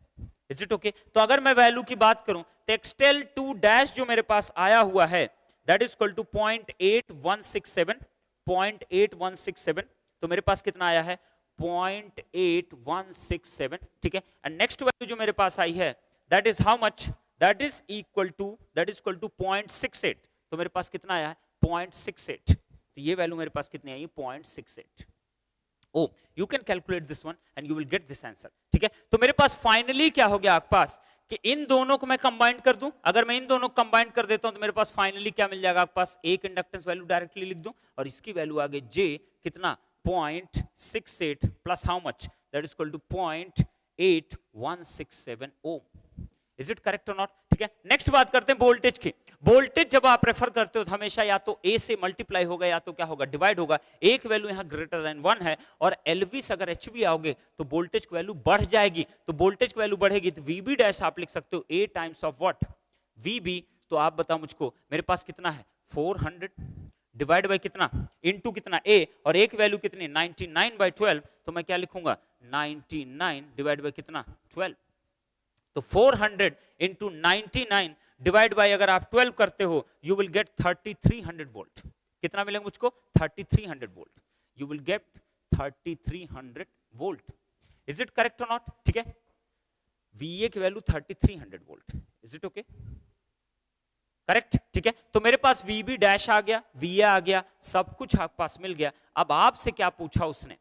Speaker 1: Is it okay? तो अगर मैं वैल्यू की बात करूं तो XL2 डैश जो मेरे पास आया हुआ है दैट इज इक्वल टू 0.8167, तो मेरे पास कितना आया है, 0.8167। ठीक है, एंड नेक्स्ट वैल्यू जो मेरे पास आई है that is how much, that is equal to 0.68, तो मेरे पास कितना आया है, 0.68। तो ये वैल्यू मेरे पास कितनी आई, 0.68। Oh, you can calculate this one and you will get this answer. ठीक है, तो मेरे पास फाइनली क्या हो गया आपके पास कि इन दोनों को मैं कंबाइन कर दूं। अगर मैं इन दोनों को कंबाइन कर देता हूं तो मेरे पास फाइनली क्या मिल जाएगा आपके पास, एक इंडक्टेंस वैल्यू डायरेक्टली लिख दूं और इसकी वैल्यू आ गई J कितना, 0.68 plus how much, that is equal to 0.8167 ohm. Is it correct और नॉट? ठीक है, नेक्स्ट बात करते हैं वोल्टेज की। वोल्टेज जब आप रेफर करते हो तो हमेशा या तो a से मल्टीप्लाई होगा या तो क्या होगा, डिवाइड होगा। एक वैल्यू यहां ग्रेटर देन 1 है, और LV से अगर HV आओगे तो वोल्टेज की वैल्यू बढ़ जाएगी। तो वोल्टेज की वैल्यू बढ़ेगी तो VB डैश आप लिख सकते हो a times of what, VB। तो आप बताओ मुझको, मेरे पास कितना है, 400 डिवाइड बाय कितना, इनटू कितना a, और एक वैल्यू कितनी, 99 बाय 12, तो मैं क्या लिखूंगा, 99 डिवाइड बाय कितना, 12। तो 400 इंटू 99 डिवाइड बाय अगर आप 12 करते हो यू विल गेट 3300 वोल्ट। कितना मिलेगा मुझको, 3300 volt. You will gate 3300 volt. Is it correct और नॉट? ठीक है, VA की value 3300 volt. Is it okay? Correct. ठीक है, तो मेरे पास VB डैश आ गया, VA आ गया, सब कुछ आपके पास मिल गया। अब आपसे क्या पूछा उसने,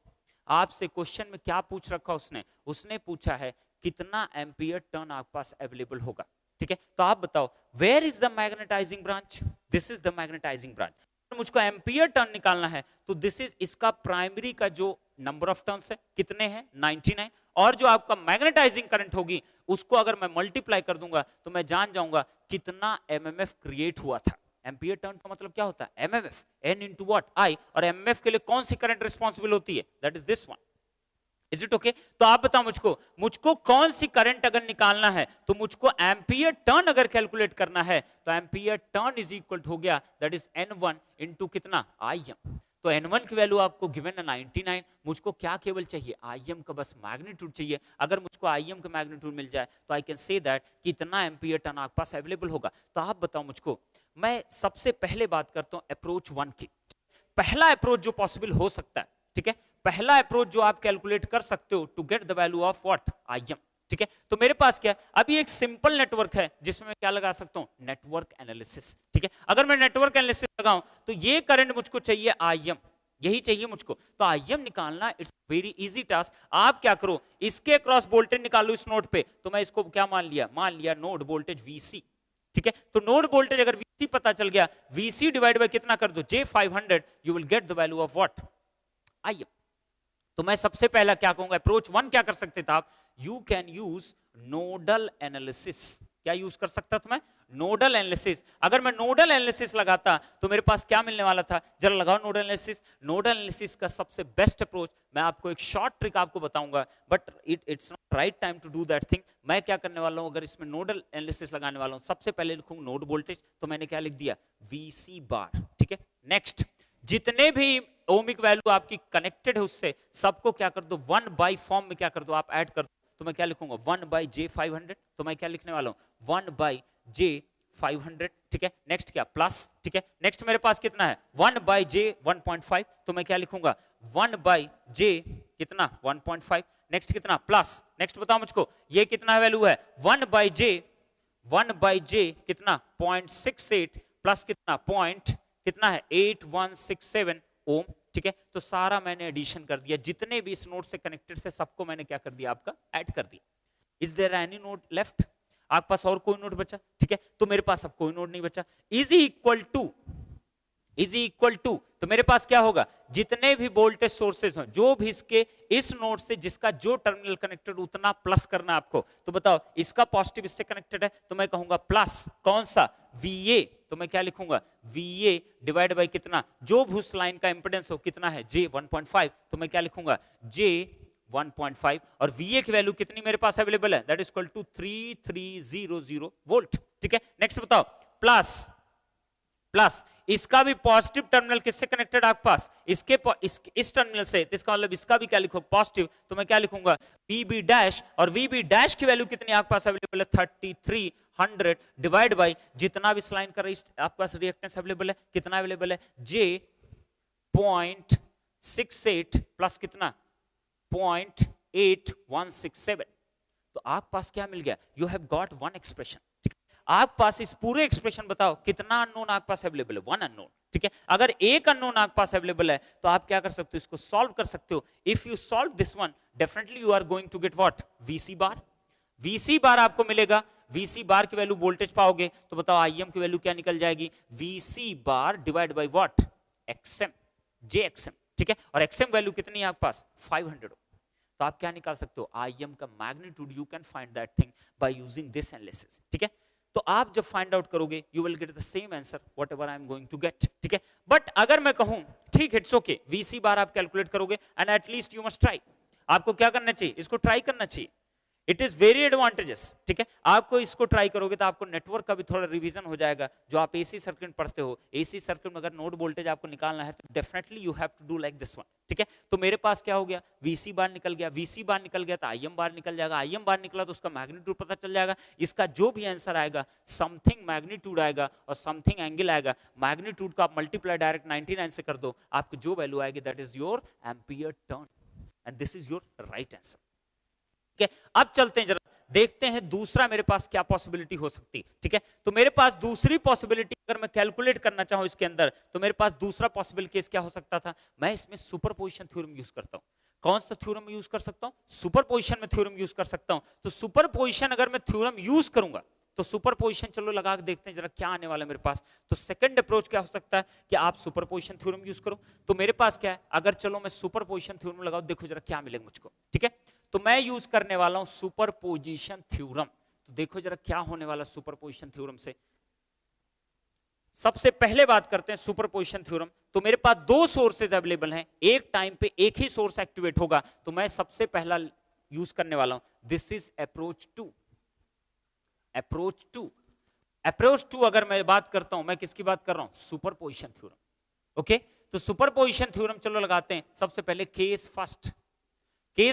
Speaker 1: आपसे क्वेश्चन में क्या पूछ रखा उसने, उसने पूछा है कितना एम्पियर टर्न आपके पास अवेलेबल होगा। ठीक है, तो आप बताओ, where is the magnetizing branch, this is the magnetizing branch. मुझको एम्पियर टर्न निकालना है तो दिस इज इसका प्राइमरी का जो नंबर ऑफ टर्न्स है कितने हैं, 99, और जो आपका मैग्नेटाइजिंग करंट होगी उसको अगर मैं मल्टीप्लाई कर दूंगा तो मैं जान जाऊंगा कितना MMF क्रिएट हुआ था। एम्पियर टर्न का मतलब क्या होता है, MMF, N into what, I, और MMF के लिए कौन सी करंट रिस्पॉन्सिबल होती है, that is this one. Is it okay? तो आप बताओ मुझको कौन सी करंट अगर निकालना है तो मुझको एम्पियर टर्न अगर कैलकुलेट करना है तो एम्पियर टर्न इज इक्वल हो गया दैट इज N1 इंटू कितना, IM। तो N1 की वैल्यू आपको गिवन है 99, मुझको क्या केवल चाहिए, IM का बस मैग्नीट्यूड चाहिए। अगर मुझको IM का मैग्नीट्यूड मिल जाए तो आई कैन से दैट कितना एम्पियर टर्न आपके पास अवेलेबल होगा। तो आप बताओ मुझको, मैं सबसे पहले बात करता हूं अप्रोच 1 की। पहला अप्रोच जो पॉसिबल हो सकता है, ठीक है, पहला अप्रोच जो आप कैलकुलेट कर सकते हो to get the value of what, IM। ठीक है, तो मेरे पास क्या है, अभी एक सिंपल नेटवर्क है जिसमें मैं क्या लगा सकता हूं, नेटवर्क एनालिसिस। ठीक है, अगर मैं नेटवर्क एनालिसिस लगाऊं तो ये करंट मुझको चाहिए IM, यही चाहिए मुझको। तो IM निकालना इट्स वेरी इजी टास्क। आप क्या करो, इसके क्रॉस वोल्टेज निकालो इस नोड पे, तो मैं इसको क्या मान लिया नोड वोल्टेज VC। ठीक है। तो नोड वोल्टेज अगर VC पता चल गया, VC डिवाइड बाय कितना कर दो, J500, you will get the value of what, IM। तो मैं सबसे पहला क्या कहूंगा, अप्रोच 1 क्या कर सकते थे आप, you can use nodal analysis. क्या यूज कर सकता था मैं, नोडल एनालिसिस। अगर मैं नोडल एनालिसिस लगाता तो मेरे पास क्या मिलने वाला था, जरा लगाओ नोडल एनालिसिस। नोडल एनालिसिस का सबसे बेस्ट अप्रोच, मैं आपको एक शॉर्ट ट्रिक आपको बताऊंगा, but it's not right time to do that thing. मैं क्या करने वाला हूं, अगर इसमें नोडल एनालिसिस लगाने वाला हूं, सबसे पहले लिखूंगा नोड वोल्टेज, तो मैंने क्या लिख दिया, VC बार, ठीक है। नेक्स्ट, जितने भी ओमिक वैल्यू आपकी कनेक्टेड है उससे सबको क्या कर दो, 1 बाई फॉर्म में क्या कर दो, आप ऐड कर दो। तो मैं क्या लिखूंगा, 1 बाई J500, तो मैं क्या लिखने वाला हूं, 1 बाई J500, ठीक है। नेक्स्ट क्या, प्लस, ठीक है। नेक्स्ट मेरे पास कितना है, 1 बाई J1.5, तो मैं क्या लिखूंगा, 1 बाई J कितना, 1.5। नेक्स्ट कितना, प्लस, नेक्स्ट बताओ मुझको, ये कितना वैल्यू है, 1 बाई J कितना, 0.68 प्लस कितना, पॉइंट कितना है, 8167 ओम, ठीक है। तो सारा मैंने एडिशन कर दिया, जितने भी इस नोड से कनेक्टेड थे सबको मैंने क्या कर दिया, आपका ऐड कर दिया। Is there any node left, आपके पास और कोई नोड बचा, ठीक है। तो मेरे पास अब कोई नोड नहीं बचा। इज इक्वल टू, तो मेरे पास क्या होगा, जितने भी वोल्टेज सोर्सेज हो, जो भी इसके इस नोड से जिसका जो टर्मिनल कनेक्टेड उतना प्लस करना आपको। तो बताओ, इसका पॉजिटिव इससे कनेक्टेड है, तो मैं कहूंगा प्लस, कौन सा, VA, तो मैं क्या लिखूंगा, VA डिवाइड बाय कितना, जो भी उस लाइन का इंपेडेंस हो कितना है, J1.5, तो मैं क्या लिखूंगा, J1.5, और VA की वैल्यू कितनी मेरे पास अवेलेबल है, that is equal to 3300 volt, ठीक है। नेक्स्ट बताओ, प्लस इसका भी पॉजिटिव टर्मिनल किससे कनेक्टेड आपके पास, इस टर्मिनल से, तो इसका मतलब इसका भी क्या लिखो, पॉजिटिव, तो मैं क्या लिखूंगा, VB डैश, और VB डैश की वैल्यू कितनी आपके पास अवेलेबल है, 3300 डिवाइड बाई जितना भी इस लाइन का आपके पास रिएक्टेंस अवेलेबल है, कितना अवेलेबल है, J0.68 प्लस कितना, 0.8167। तो आपके पास क्या मिल गया, you have got one expression. आपके पास इस पूरे एक्सप्रेशन बताओ कितना अननोन आपके पास अवेलेबल है, 1 अननोन, ठीक है। अगर एक अननोन आपके पास अवेलेबल है तो आप क्या कर सकते हो, इसको सॉल्व कर सकते हो। If you solve this one, definitely you are going to get what, VC bar. VC bar आपको मिलेगा, VC बार की वैल्यू वोल्टेज पाओगे, तो बताओ IM की वैल्यू क्या निकल जाएगी, VC bar divide by what, XM, JXM, ठीक है। और XM वैल्यू कितनी है आपके पास, 500। तो आप क्या निकाल सकते हो, IM का magnitude, you can find that thing by using this analysis, ठीक है। तो आप जब फाइंड आउट करोगे, you will get the same answer whatever I am going to get, ठीक है। बट अगर मैं कहूं, ठीक है, इट्स ओके, VC बार आप कैलकुलेट करोगे, and at least you must try. आपको क्या करना चाहिए, इसको ट्राई करना चाहिए, इट इज वेरी एडवांटेजेस, ठीक है। आपको इसको ट्राई करोगे तो आपको नेटवर्क का भी थोड़ा रिवीजन हो जाएगा। जो आप AC सर्किट पढ़ते हो, AC सर्किट में अगर नोड वोल्टेज आपको निकालना है तो definitely you have to do like this one, ठीक है। तो मेरे पास क्या हो गया, VC बार निकल गया, VC बार निकल गया तो IM बार निकल जाएगा, IM बार निकला तो उसका मैग्नीट्यूड पता चल जाएगा। इसका जो भी आंसर आएगा, समथिंग मैग्नीट्यूड आएगा और समथिंग एंगल आएगा। मैग्नीट्यूड को आप मल्टीप्लाई डायरेक्ट 99 से कर दो, आपको जो वैल्यू आएगी that is your ampere turn, and this is your right answer. अब चलते हैं, जरा देखते हैं दूसरा मेरे पास क्या पॉसिबिलिटी हो सकती, ठीक है। तो मेरे पास दूसरी पॉसिबिलिटी अगर मैं कैलकुलेट करना चाहूं इसके अंदर, तो मेरे पास दूसरा पॉसिबल केस क्या हो सकता था, मैं इसमें सुपरपोजिशन थ्योरम यूज करता हूं। कौन सा थ्योरम यूज कर सकता हूं, सुपरपोजिशन में थ्योरम यूज कर सकता हूं। तो सुपरपोजिशन अगर मैं थ्योरम यूज करूंगा, तो सुपरपोजिशन चलो लगा के देखते हैं जरा क्या आने वाला है मेरे पास। तो सेकंड अप्रोच क्या हो सकता है कि आप सुपरपोजिशन थ्योरम यूज करो। तो मेरे पास क्या है, अगर चलो मैं सुपरपोजिशन थ्योरम लगाऊं, देखो जरा क्या मिलेगा मुझको, ठीक है। तो मैं यूज करने वाला हूं सुपरपोजिशन थ्योरम। तो देखो जरा क्या होने वाला सुपरपोजिशन थ्योरम से। सबसे पहले बात करते हैं सुपरपोजिशन थ्योरम। तो मेरे पास दो सोर्सेज अवेलेबल हैं, एक टाइम पे एक ही सोर्स एक्टिवेट होगा। तो मैं सबसे पहला यूज करने वाला हूं, this is approach two. Approach two अगर मैं बात करता हूं, मैं किसकी बात कर रहा हूं, सुपरपोजिशन थ्योरम, ओके। तो सुपरपोजिशन थ्योरम चलो लगाते हैं। सबसे पहले केस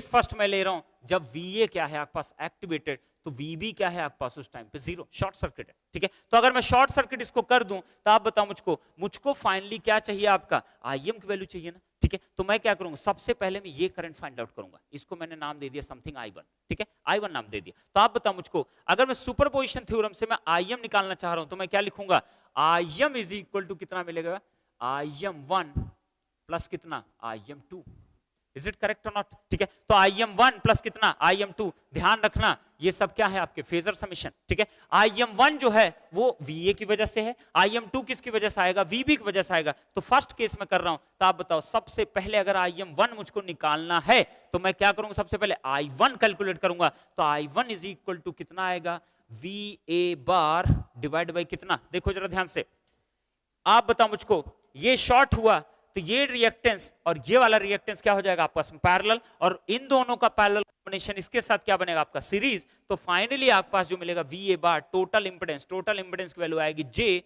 Speaker 1: फर्स्ट मैं ले रहा हूं, जब VA क्या है आपके पास एक्टिवेटेड, तो VB क्या है आपके पास उस टाइम पे 0, शॉर्ट सर्किट है, ठीक है। तो अगर मैं शॉर्ट सर्किट इसको कर दूं, तो आप बताओ मुझको फाइनली क्या चाहिए, आपका IM की वैल्यू चाहिए ना, ठीक है। तो मैं क्या करूंगा, सबसे पहले मैं ये करंट फाइंड आउट करूंगा। इसको मैंने नाम दे दिया समथिंग I1, ठीक है, I1 नाम दे दिया। तो आप बताओ मुझको, अगर मैं सुपरपोजिशन थ्योरम से मैं IM निकालना चाह रहा हूं, तो मैं क्या लिखूंगा, IM इज इक्वल टू कितना मिलेगा, IM1 प्लस कितना, IM2। इज इट करेक्ट और नॉट? ठीक है, तो IM1 प्लस कितना IM2, ध्यान रखना ये सब क्या है आपके फेजर समीशन। ठीक है, IM1 जो है वो VA की वजह से है, IM2 किसकी वजह से आएगा, VB की वजह से आएगा। तो फर्स्ट केस में कर रहा हूं, तो आप बताओ सबसे पहले अगर IM1 मुझको निकालना है तो मैं क्या करूंगा, सबसे पहले I1 कैलकुलेट करूंगा। तो I1 इज इक्वल टू कितना आएगा, VA बार डिवाइड बाई कितना, देखो जरा ध्यान से, आप बताओ मुझको, ये शॉर्ट हुआ तो ये रिएक्टेंस और ये वाला रिएक्टेंस क्या हो जाएगा आपस में पैरेलल, और इन दोनों का पैरेलल कॉम्बिनेशन इसके साथ क्या बनेगा आपका सीरीज। तो फाइनली आपके पास जो मिलेगा VA बार टोटल इंपेडेंस की वैल्यू आएगी J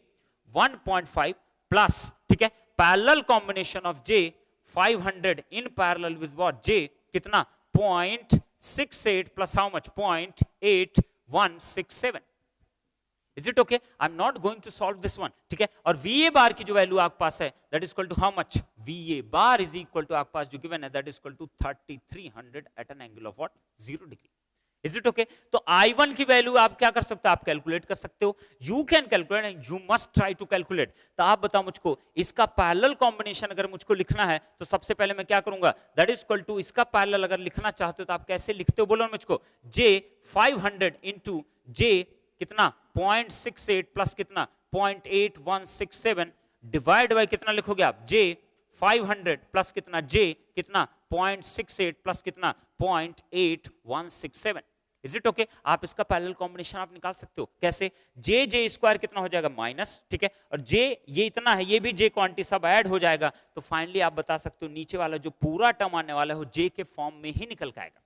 Speaker 1: 1.5 प्लस, ठीक है, parallel combination of J 500 in parallel with what J कितना 0.68 plus how much 0.8167। Is it okay? I'm not going to solve this one. ठीक है, और VA बार की जो वैल्यू आपके पास है that is equal to how much? VA bar is equal to आपके पास जो given है that is equal to 3300 at an angle of what? 0 degree. Is it okay? तो I1 की वैल्यू आप क्या कर सकते हो, आप कैलकुलेट कर सकते हो। You can calculate and you must try to calculate. तो आप बताओ मुझको इसका पैरेलल कॉम्बिनेशन अगर मुझको लिखना है तो सबसे पहले मैं क्या करूंगा, that is equal to इसका पैरेलल अगर लिखना चाहते हो तो आप कैसे लिखते हो बोलो मुझको, J 500 into J कितना 0.68 प्लस कितना 0.8167 डिवाइड बाय कितना लिखोगे आप, J 500 प्लस कितना J कितना 0.68 प्लस कितना 0.8167। Is it okay? आप इसका पैरेलल कॉम्बिनेशन आप निकाल सकते हो कैसे, J स्क्वायर कितना हो जाएगा माइनस, ठीक है, और J ये इतना है, ये भी J क्वांटिटी सब ऐड हो जाएगा। तो फाइनली आप बता सकते हो नीचे वाला जो पूरा टर्म आने वाला है वो J के फॉर्म में ही निकल के आएगा।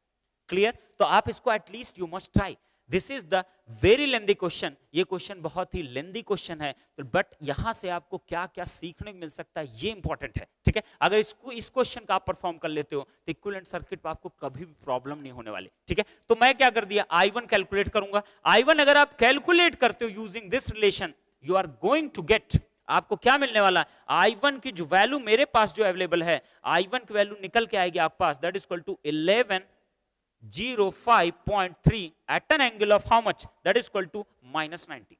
Speaker 1: क्लियर? तो आप इसको at least you must try. This is the very lengthy question, ये क्वेश्चन बहुत ही लेंदी क्वेश्चन है, तो बट यहां से आपको क्या क्या सीखने को मिल सकता है ये इंपॉर्टेंट है। ठीक है, अगर इस क्वेश्चन का आप परफॉर्म कर लेते हो तो इक्विवेलेंट सर्किट पर आपको कभी भी प्रॉब्लम नहीं होने वाली। ठीक है, तो मैं क्या कर दिया, I1 कैलकुलेट करूंगा। I1 अगर आप कैलकुलेट करते हो using this relation, you are going to get, आपको क्या मिलने वाला है, I1 की जो वैल्यू मेरे पास जो अवेलेबल है, I1 की वैल्यू निकल के आएगी आपके पास, that is equal to 1105.3 at an angle of how much, that is equal to -90।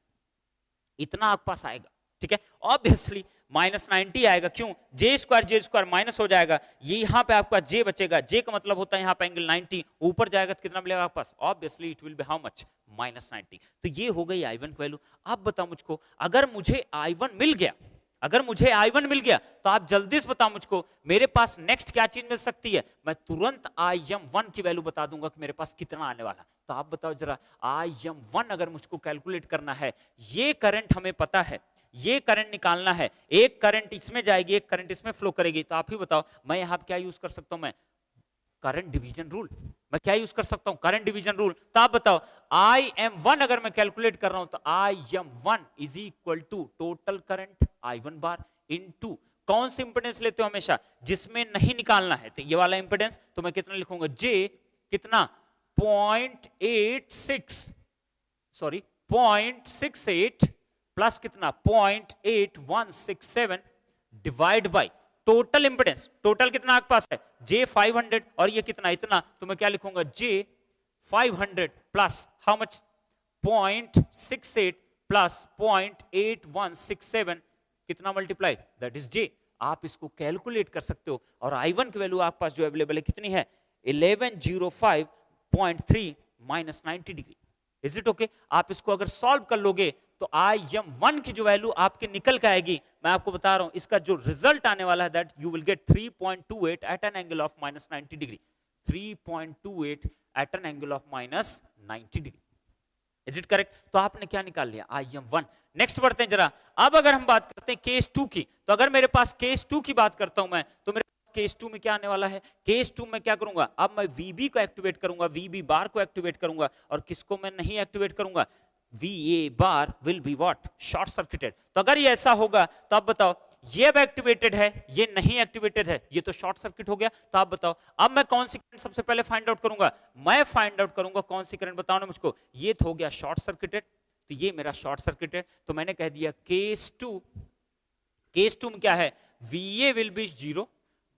Speaker 1: इतना आपके पास आएगा। ठीक है, ऑब्वियसली -90 आएगा, क्यों, J स्क्वायर माइनस हो जाएगा, ये यहां पे आपका J बचेगा, J का मतलब होता है यहां पे एंगल 90, ऊपर जाएगा तो कितना मिलेगा आपके पास, obviously it will be how much -90। तो ये हो गई I1 की वैल्यू। अब बताओ मुझको, अगर मुझे I1 मिल गया, अगर मुझे I1 मिल गया तो आप जल्दी से बताओ मुझको मेरे पास नेक्स्ट क्या चीज मिल सकती है, मैं तुरंत IM1 की वैल्यू बता दूंगा कि मेरे पास कितना आने वाला। तो आप बताओ जरा, IM1 अगर मुझको कैलकुलेट करना है, ये करंट हमें पता है, ये करंट निकालना है, एक करंट इसमें जाएगी एक करंट इसमें फ्लो करेगी, तो आप ही बताओ मैं यहां क्या यूज कर सकता हूं, मैं करंट डिवीजन रूल, मैं क्या यूज कर सकता हूं, करंट डिवीजन रूल। तो आप बताओ IM1 अगर मैं कैलकुलेट कर रहा हूं तो IM1 is equal to total current I1 bar into कौन सी इंपेडेंस लेते हो हमेशा, जिसमें नहीं निकालना है, तो ये वाला इंपेडेंस, तो मैं कितना लिखूंगा, J कितना 0.68 प्लस कितना 0.8167 divide by total impedance, total कितना आपके पास है J 500 और ये कितना इतना, तो मैं क्या लिखूंगा, J 500 plus how much 0.68 plus 0.8167 कितना मल्टीप्लाई, दैट इज J। आप इसको कैलकुलेट कर सकते हो, और I1 की वैल्यू आपके पास जो अवेलेबल है कितनी है, 1105.3 -90 डिग्री। Is it okay? आप इसको अगर सॉल्व कर लोगे तो IM1 की जो वैल्यू आपके निकल के आएगी, मैं आपको बता रहा हूं इसका जो रिजल्ट आने वाला है, that you will get 3.28 at an angle of -90 degree, 3.28 at an angle of -90 degree. Is it correct? तो आपने क्या निकाल लिया, IM1। नेक्स्ट बढ़ते हैं जरा, अब अगर हम बात करते हैं केस 2 की, तो अगर मेरे पास केस 2 की बात करता हूं मैं, तो मेरे केस 2 में क्या आने वाला है, केस 2 में क्या करूंगा, अब मैं VB को एक्टिवेट करूंगा, VB बार को एक्टिवेट करूंगा, और किसको मैं नहीं एक्टिवेट करूंगा, VA bar will be what, short circuited. तो अगर ये ऐसा होगा तो आप बताओ, ये अब एक्टिवेटेड है, ये नहीं एक्टिवेटेड है, ये तो शॉर्ट सर्किट हो गया। तो आप बताओ अब मैं कौन सी करंट सबसे पहले फाइंड आउट करूंगा, मैं फाइंड आउट करूंगा कौन सी करंट, बताओ ना मुझको, ये तो हो गया शॉर्ट सर्किटेड, तो ये मेरा शॉर्ट सर्किट है, तो मैंने कह दिया केस 2 में क्या है, VA will be 0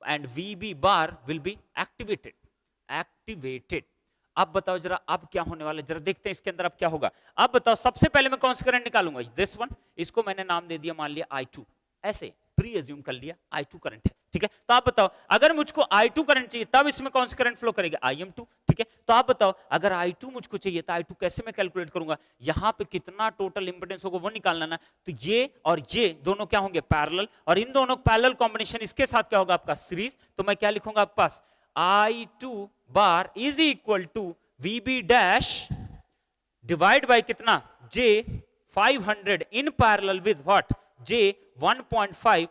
Speaker 1: and VB bar will be activated. अब बताओ जरा, अब क्या होने वाला है, जरा देखते हैं इसके अंदर अब क्या होगा। अब बताओ सबसे पहले मैं कौन सी करंट निकालूंगा, दिस वन, इसको मैंने नाम दे दिया मान लिया I2, ऐसे प्री एज्यूम कर लिया I2 करंट है, ठीक है। तो आप बताओ अगर मुझको I2 करंट चाहिए तब इसमें कौन सा करंट फ्लो करेगा, IM2, ठीक है। तो आप बताओ अगर I2 मुझको चाहिए तो I2 कैसे मैं कैलकुलेट करूंगा, यहां पे कितना टोटल इंपेडेंस होगा वो निकालना ना। तो ये और ये दोनों क्या होंगे, पैरेलल, और इन दोनों पैरेलल कॉम्बिनेशन इसके साथ क्या होगा आपका, सीरीज। तो मैं क्या लिखूंगा आपके पास, I2 bar is equal to VB dash divide by कितना, J 500 in parallel with what, J 1.5,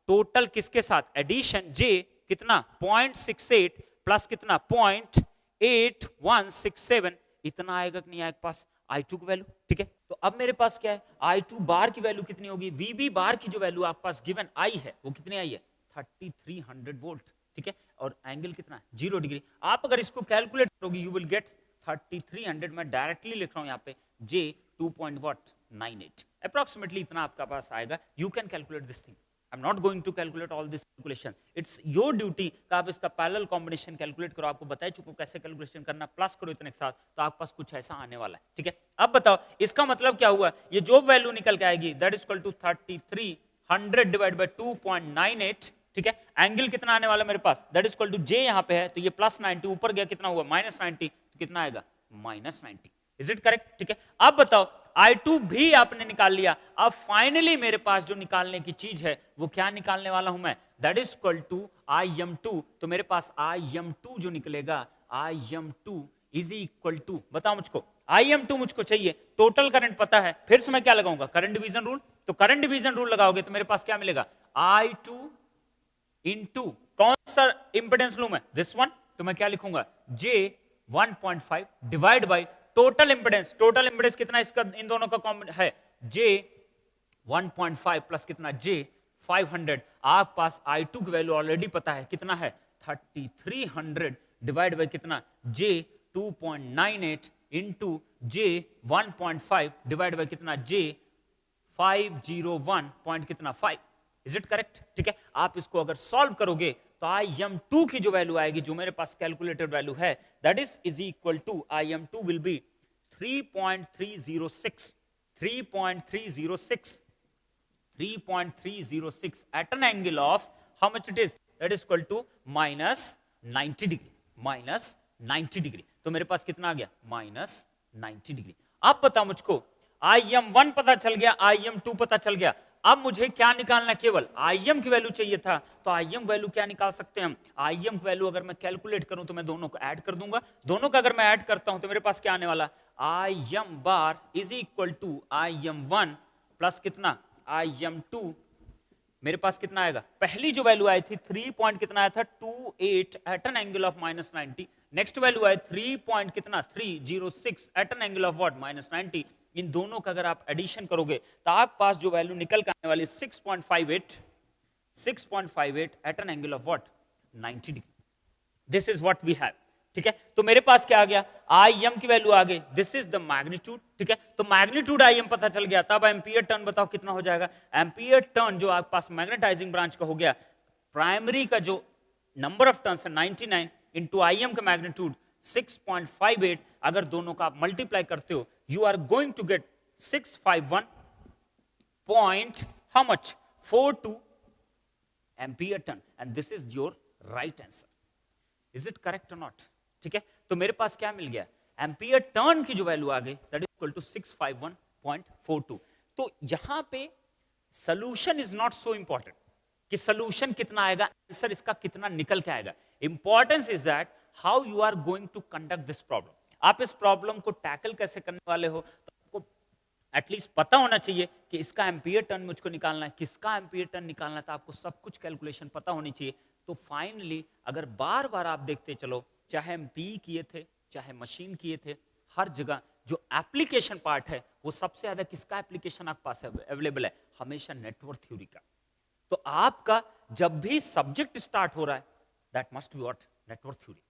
Speaker 1: total किसके साथ, एडिशन J कितना 0.68 प्लस कितना 0.8167, इतना आएगा कि नहीं आएगा पास I2 की वैल्यू, ठीक है। तो अब मेरे पास क्या है, I2 बार की वैल्यू कितनी होगी, VB बार की जो वैल्यू आपके पास गिवन आई है वो कितनी आई है, 3300 वोल्ट, ठीक है। और एंगल कितना है, 0 डिग्री। आप अगर इसको कैलकुलेट करोगे यू विल गेट 3300, मैं डायरेक्टली लिख रहा हूं यहाँ पे J 2.98 अप्रोक्सीमेटली इतना आपका पास आएगा। You can calculate this thing, I am not going to calculate all this calculation, it's your duty कि आप इसका पैरेलल कॉम्बिनेशन कैलकुलेट करो। आपको बता चुका हूं कैसे कैलकुलेशन करना, प्लस करो इतने के साथ तो आपके पास कुछ ऐसा आने वाला है, ठीक है। अब बताओ इसका मतलब क्या हुआ, ये जो वैल्यू निकल के आएगी that is equal to 3300 divide by 2.98, ठीक है। एंगल कितना आने वाला मेरे पास, that is equal to J यहाँ पे है तो ये प्लस 90, ऊपर गया कितना हुआ -90, तो कितना आएगा -90, इज इट करेक्ट, ठीक है। अब बताओ I2 भी आपने निकाल लिया, अब फाइनली मेरे पास जो निकालने की चीज है वो क्या निकालने वाला हूं मैं, that is equal to IM2। तो मेरे पास IM2 जो निकलेगा, IM2 इज इक्वल टू, बताओ मुझको IM2 मुझको चाहिए, टोटल करंट पता है, फिर से मैं क्या लगाऊंगा, करंट डिवीजन रूल। तो करंट डिवीजन रूल लगाओगे तो मेरे पास क्या मिलेगा, I2 इंटू कौन सा इंपेडेंस लूं मैं, दिस वन, तो मैं क्या लिखूंगा J 1.5 divide by total impedance, total impedance कितना इसका, इन दोनों का कॉमन है J 1.5 प्लस कितना J 500। आप पास I2 की वैल्यू ऑलरेडी पता है कितना है 3300 डिवाइड बाय कितना J 2.98 into J 1.5 divide by कितना J 501 पॉइंट कितना 5, इज इट करेक्ट, ठीक है। आप इसको अगर सॉल्व करोगे तो IM2 की जो वैल्यू आएगी, जो मेरे पास कैलकुलेटेड वैल्यू है, that is equal to IM2 will be 3.306 at an angle of how much it is, that is equal to -90 degree, तो मेरे पास कितना आ गया -90 डिग्री। अब बता मुझको IM1 पता चल गया, IM2 पता चल गया, अब मुझे क्या निकालना, केवल IM की वैल्यू चाहिए था। तो IM वैल्यू क्या निकाल सकते हैं हम, IM की वैल्यू अगर मैं कैलकुलेट करूं तो मैं दोनों को ऐड कर दूंगा, दोनों का अगर मैं ऐड करता हूं तो मेरे पास क्या आने वाला, IM bar is equal to IM1 plus कितना IM2, मेरे पास कितना आएगा, पहली जो वैल्यू आई थी 3 पॉइंट कितना आया था 28 at an angle of -90, next value आई 3 पॉइंट कितना 306 at an angle of what -90। इन दोनों का अगर आप एडिशन करोगे तो आपके पास जो वैल्यू निकल के आने वाली 6.58 at an angle of what 90 degree, this is what we have, ठीक है। तो मेरे पास क्या आ गया, IM की वैल्यू आ गई, दिस इज द मैग्नीट्यूड, ठीक है। तो मैग्नीट्यूड IM पता चल गया, तब एम्पियर टर्न बताओ कितना हो जाएगा, एम्पियर टर्न जो आपके पास मैग्नेटाइजिंग ब्रांच का हो गया, प्राइमरी का जो नंबर ऑफ टर्न्स है 99 इंटू IM का मैग्नीट्यूड 6.58, अगर दोनों का आप मल्टीप्लाई करते हो you are going to get 651 point how much 42 ampere turn, and this is your right answer, is it correct और नॉट, ठीक है। तो मेरे पास क्या मिल गया, एम्पियर टर्न की जो वैल्यू आ गई दैट इज इक्वल टू 651.42। तो यहां पे solution is not so important कि सोल्यूशन कितना आएगा, आंसर इसका कितना निकल के आएगा, importance is that how you are going to conduct this problem. आप इस प्रॉब्लम को टैकल कैसे करने वाले हो, तो आपको एटलीस्ट पता होना चाहिए कि इसका एम्पियर टर्न मुझको निकालना है, किसका एम्पियर टर्न निकालना है, तो आपको सब कुछ कैलकुलेशन पता होनी चाहिए। तो फाइनली अगर बार बार आप देखते चलो, चाहे हम पी किए थे चाहे मशीन किए थे, हर जगह जो एप्लीकेशन पार्ट है वो सबसे ज्यादा किसका एप्लीकेशन आपके पास अवेलेबल है, हमेशा नेटवर्क थ्योरी का। तो आपका जब भी सब्जेक्ट स्टार्ट हो रहा है that must be what, network theory.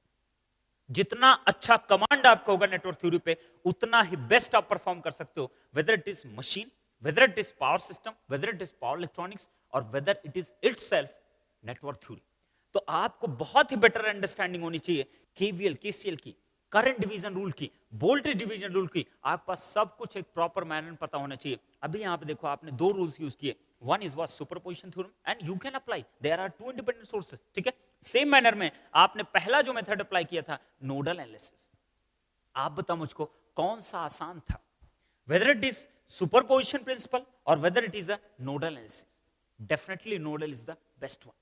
Speaker 1: जितना अच्छा कमांड आपका होगा नेटवर्क थ्योरी पे, उतना ही बेस्ट आप परफॉर्म कर सकते हो, whether it is machine, whether it is power system, whether it is power electronics, और whether it is itself network theory. तो आपको बहुत ही बेटर अंडरस्टैंडिंग होनी चाहिए केवीएल, केसीएल की, करंट डिवीजन रूल की, वोल्टेज डिवीजन रूल की, आपके पास सब कुछ एक प्रॉपर मैनर में पता होना चाहिए। अभी यहां पे देखो आपने दो रूल्स यूज किए, one is what superposition theorem and you can apply, there are two independent sources, ठीक है। सेम मैनर में आपने पहला जो मेथड अप्लाई किया था नोडल एनालिसिस, आप बताओ मुझको कौन सा आसान था, whether it is superposition principle or whether it is a nodal analysis, definitely nodal is the best one,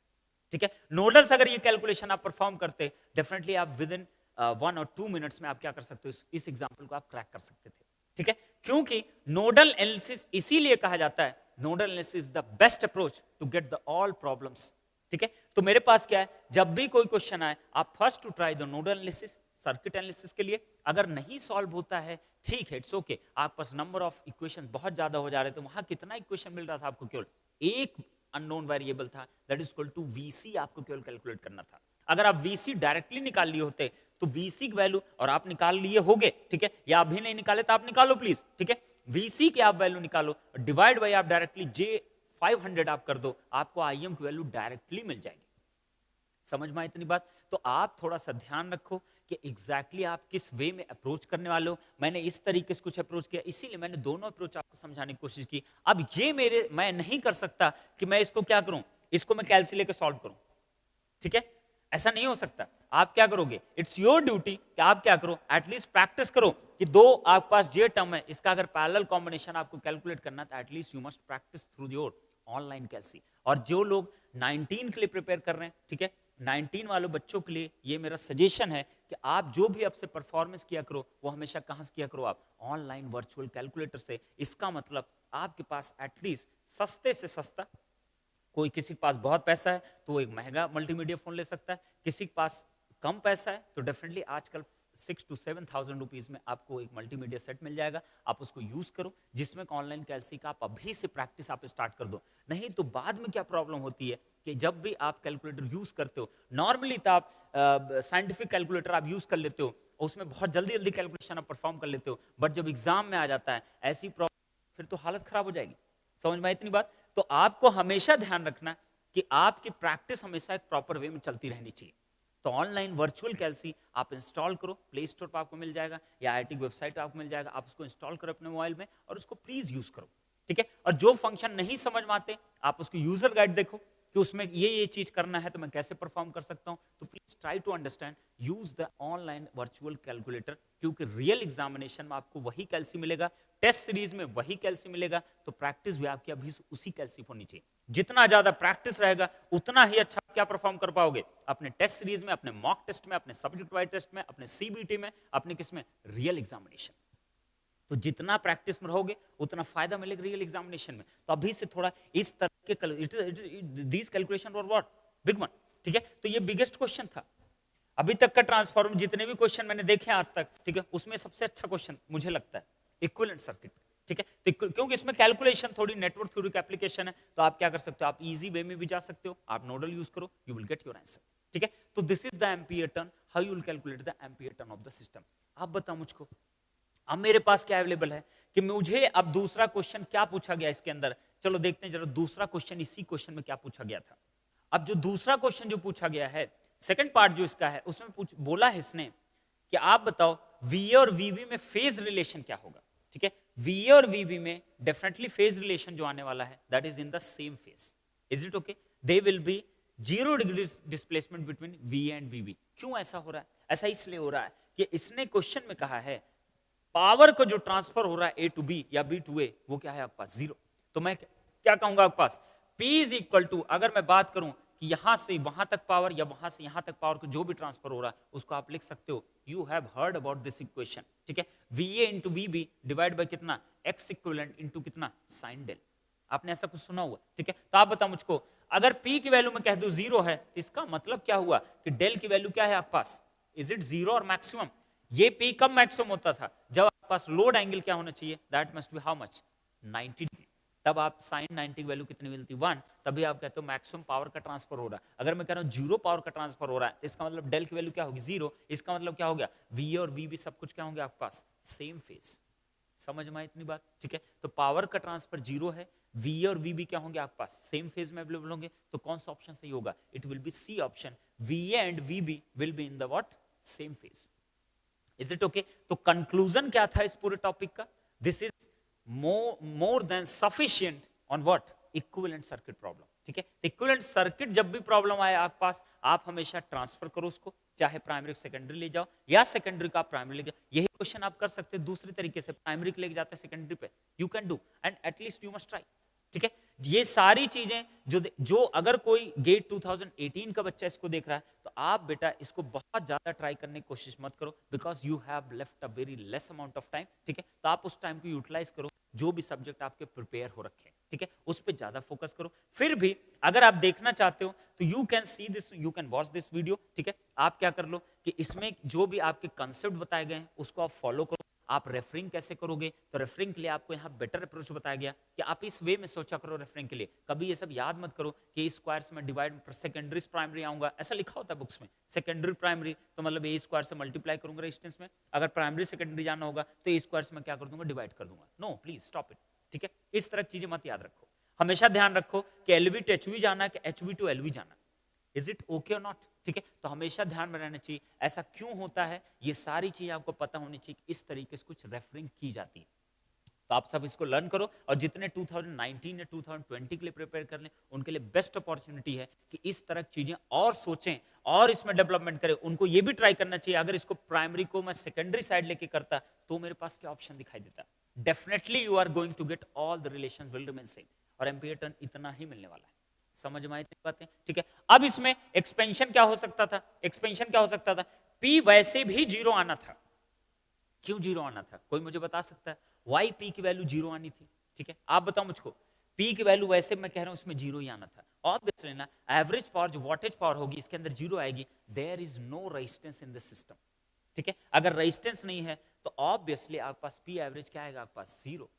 Speaker 1: ठीक है। नोडल्स अगर ये कैलकुलेशन आप परफॉर्म करते डेफिनेटली आप विद इन 1 और 2 मिनट्स में आप क्या कर सकते हो, इस एग्जांपल को आप क्रैक कर सकते थे, ठीक है। क्योंकि नोडल एनालिसिस इसीलिए कहा जाता है nodal analysis the best approach to get the all problems, ठीक है। तो मेरे पास क्या है, जब भी कोई क्वेश्चन आए आप first to try the nodal analysis circuit analysis के लिए, अगर नहीं सॉल्व होता है ठीक है, इट्स ओके, आपके पास नंबर ऑफ इक्वेशन बहुत ज्यादा हो जा रहे थे, वहां कितना इक्वेशन मिल रहा था आपको, केवल एक अननोन वेरिएबल था, that is equal to VC, आपको केवल कैलकुलेट करना था। अगर आप वीसी डायरेक्टली निकाल लिए होते तो वीसी की वैल्यू, और आप निकाल लिए होगे, ठीक है, या अभी नहीं निकाले तो आप निकालो प्लीज, ठीक है, वीसी की आप वैल्यू निकालो, डिवाइड बाय आप डायरेक्टली J500 आप कर दो, आपको आईएम की वैल्यू डायरेक्टली मिल जाएगी। समझ में आई इतनी बात? तो आप थोड़ा सा ध्यान रखो कि एग्जैक्टली आप किस वे में अप्रोच करने वाले हो। मैंने इस तरीके से कुछ अप्रोच किया, इसीलिए मैंने दोनों अप्रोच आपको समझाने की कोशिश की। अब ये मैं नहीं कर सकता कि मैं इसको क्या करूं, इसको मैं कैलसी लेके सॉल्व करूं, ठीक है, ऐसा नहीं हो सकता। आप क्या करोगे, इट्स योर ड्यूटी कि आप क्या करो, एटलीस्ट प्रैक्टिस करो कि दो आपके पास जे टर्म है, इसका अगर पैरेलल कॉम्बिनेशन आपको कैलकुलेट करना तो at least you must practice through your online calcy. और जो लोग 19 के लिए प्रिपेयर कर रहे हैं, ठीक है, 19 वालों बच्चों के लिए ये मेरा सजेशन है कि आप जो भी आपसे परफॉर्मेंस किया करो वो हमेशा कहां से किया करो, आप ऑनलाइन वर्चुअल कैलकुलेटर से। इसका मतलब आपके पास एटलीस्ट सस्ते से सस्ता, कोई किसी के पास बहुत पैसा है तो वो एक महंगा मल्टीमीडिया फोन ले सकता है, किसी के पास कम पैसा है तो डेफिनेटली आजकल 6 to 7,000 रुपीज में आपको एक मल्टीमीडिया सेट मिल जाएगा, आप उसको यूज करो, जिसमें ऑनलाइन कैलसी का आप अभी से प्रैक्टिस आप स्टार्ट कर दो। नहीं तो बाद में क्या प्रॉब्लम होती है कि जब भी आप कैलकुलेटर यूज करते हो, नॉर्मली तो आप साइंटिफिक कैलकुलेटर आप यूज कर लेते हो, उसमें बहुत जल्दी जल्दी कैलकुलेशन आप परफॉर्म कर लेते हो, बट जब एग्जाम में आ जाता है ऐसी प्रॉब्लम, फिर तो हालत खराब हो जाएगी। समझ में इतनी बात? तो आपको हमेशा ध्यान रखना कि आपकी प्रैक्टिस हमेशा एक प्रॉपर वे में चलती रहनी चाहिए। तो ऑनलाइन वर्चुअल कैलसी आप इंस्टॉल करो, प्ले स्टोर पर आपको मिल जाएगा या आईआईटी वेबसाइट पर आपको मिल जाएगा, आप उसको इंस्टॉल करो अपने मोबाइल में और उसको प्लीज यूज करो, ठीक है। और जो फंक्शन नहीं समझ में आते आप उसको यूजर गाइड देखो कि उसमें ये चीज करना है तो मैं कैसे परफॉर्म कर सकता हूं। तो please try to understand, use the online virtual calculator, क्योंकि रियल एग्जामिनेशन में आपको वही कैलसी मिलेगा, टेस्ट सीरीज में वही कैलसी मिलेगा, तो प्रैक्टिस भी आपकी अभी उसी कैलसी होनी चाहिए। जितना ज्यादा प्रैक्टिस रहेगा उतना ही अच्छा क्या परफॉर्म कर पाओगे अपने टेस्ट सीरीज में, अपने मॉक टेस्ट में, अपने सब्जेक्ट वाइज टेस्ट में, अपने सीबीटी में, अपने किसमें, रियल एग्जामिनेशन। तो जितना प्रैक्टिस में रहोगे उतना फायदा मिलेगा रियल एग्जामिनेशन में। तो अभी से थोड़ा इस तरह के दीस कैलकुलेशन और व्हाट बिग वन, ठीक है। तो ये बिगेस्ट क्वेश्चन था अभी तक का ट्रांसफॉर्मर, जितने भी क्वेश्चन मैंने देखे आज तक, ठीक है, उसमें सबसे अच्छा क्वेश्चन मुझे लगता है इक्विवेलेंट सर्किट, ठीक है। तो क्योंकि इसमें कैलकुलेशन थोड़ी नेटवर्क थ्योरी का एप्लीकेशन है, तो आप क्या कर सकते हो, आप इजी वे में भी जा सकते हो, आप नोडल यूज करो, you will get your answer, ठीक है। तो this is the ampere turn, how you will calculate the ampere turn off the system. आप बताओ मुझको अब मेरे पास क्या अवेलेबल है कि मुझे अब दूसरा क्वेश्चन क्या पूछा गया इसके अंदर। चलो देखते हैं जरा दूसरा क्वेश्चन इसी क्वेश्चन में क्या पूछा गया था। अब जो दूसरा क्वेश्चन जो पूछा गया है, सेकंड पार्ट जो इसका है, उसमें बोला है इसने कि आप बताओ वीए और वीबी में फेज रिलेशन क्या होगा, ठीक है। वीए और वीबी में डेफिनेटली फेज रिलेशन जो आने वाला है that is in the same phase, is it okay, they will be 0 degree displacement between VA and VB. क्यों ऐसा हो रहा है? ऐसा इसलिए हो रहा है कि इसने क्वेश्चन में कहा है पावर को जो ट्रांसफर हो रहा है ए टू बी या बी टू ए, वो क्या है आपके पास, 0। तो मैं क्या कहूंगा आपके पास, P इज इक्वल टू, अगर मैं बात करूं कि यहां से वहां तक पावर या वहां से यहां तक पावर को जो भी ट्रांसफर हो रहा है उसको आप लिख सकते हो, you have heard about this equation, ठीक है। VA into VB divide by कितना, एक्स इक्विवेलेंट इंटू कितना, साइन डेल। आपने ऐसा कुछ सुना हुआ, ठीक है। तो आप बताओ मुझको, अगर P की वैल्यू में कह दूं 0 है तो इसका मतलब क्या हुआ कि डेल की वैल्यू क्या है आपके पास, इज इट 0 और मैक्सिमम। ये P कब मैक्सिमम होता था, जब आपके पास लोड एंगल क्या होना चाहिए, that must be how much, 90 degree. तब आप साइन 90 की वैल्यू कितनी मिलती, 1, तभी आप कहते हो मैक्सिमम पावर का ट्रांसफर हो रहा है। अगर मैं कह रहा हूं 0 पावर का ट्रांसफर हो रहा है तो इसका मतलब डेल की वैल्यू क्या होगी, 0। इसका मतलब क्या हो गया, वी और वी भी सब कुछ क्या होंगे आपके पास, सेम फेज। समझ में इतनी बात, ठीक है। तो पावर का ट्रांसफर 0 है, वी और वी भी क्या होंगे आपके पास, सेम फेज में अवेलेबल होंगे। तो कौन सा ऑप्शन सही होगा, it will be C option, V and V B will be in the what, same phase. Is it okay? तो कंक्लूजन क्या था इस पूरे टॉपिक का, this is more than sufficient on what, equivalent circuit problem, ठीक है। Equivalent circuit जब भी प्रॉब्लम आए आपके पास, आप हमेशा ट्रांसफर करो उसको, चाहे प्राइमरी सेकेंडरी ले जाओ या सेकेंडरी का प्राइमरी ले जाओ। यही क्वेश्चन आप कर सकते हैं दूसरी तरीके से, प्राइमरी के लेके जाते हैं सेकेंडरी पे, you can do and at least you must try, ठीक है। ये सारी चीजें जो अगर कोई गेट 2018 का बच्चा इसको देख रहा है, तो आप बेटा इसको बहुत ज्यादा ट्राई करने की कोशिश मत करो, because you have left a very less amount of time, ठीक है। तो आप उस टाइम को यूटिलाइज करो, जो भी सब्जेक्ट आपके प्रिपेयर हो रखे हैं, ठीक है, उस पर ज्यादा फोकस करो। फिर भी अगर आप देखना चाहते हो तो you can see this, you can watch this video, ठीक है। आप क्या कर लो कि इसमें जो भी आपके कंसेप्ट बताए गए हैं उसको आप फॉलो करो। आप रेफरिंग कैसे करोगे, तो रेफरिंग के लिए आपको यहाँ बेटर अप्रोच बताया गया कि आप इस वे में सोचा करो रेफरिंग के लिए। कभी ये सब याद मत करो कि ए स्क्वायर से मैं डिवाइड सेकेंडरी प्राइमरी आऊंगा, ऐसा लिखा होता है बुक्स में, सेकेंडरी प्राइमरी तो मतलब ए स्क्वायर से मल्टीप्लाई करूंगा रेजिस्टेंस में, अगर प्राइमरी सेकेंडरी जाना होगा तो ए स्क्वायर से मैं क्या कर दूंगा, डिवाइड कर दूंगा। नो, प्लीज स्टॉप इट, ठीक है। इस तरह की चीजें मत याद रखो। हमेशा ध्यान रखो कि एलवी टू एचवी जाना है कि एचवी टू एलवी जाना, इज इट ओके और नॉट, ठीक है। तो हमेशा ध्यान में रहना चाहिए ऐसा क्यों होता है, ये सारी चीजें आपको पता होनी चाहिए, इस तरीके से कुछ रेफरिंग की जाती है। तो आप सब इसको लर्न करो, और जितने 2019 या 2020 के लिए प्रिपेयर कर लें, उनके लिए बेस्ट अपॉर्चुनिटी है कि इस तरह की चीजें और सोचें और इसमें डेवलपमेंट करें। उनको ये भी ट्राई करना चाहिए, अगर इसको प्राइमरी को मैं सेकेंडरी साइड लेके करता तो मेरे पास क्या ऑप्शन दिखाई देता। Definitely you are going to get all the relation will remain same, और एमपीए टर्न इतना ही मिलने वाला है। समझ में आई बातें, ठीक है। अब इसमें एक्सपेंशन क्या हो सकता था, एक्सपेंशन क्या हो सकता था, पी वैसे भी जीरो आना था। क्यों जीरो आना था, कोई मुझे बता सकता है? वाई पी की वैल्यू जीरो आनी थी, ठीक है। आप बताओ मुझको, पी की वैल्यू वैसे मैं कह रहा हूं उसमें जीरो ही आना था। ऑब्वियसली ना, एवरेज पावर जो वॉटेज पावर होगी इसके अंदर जीरो आएगी। There is no resistance in this system, ठीक है। अगर रेजिस्टेंस नहीं है तो ऑब्वियसली आपके पास पी एवरेज क्या आएगा, आपके पास जीरो।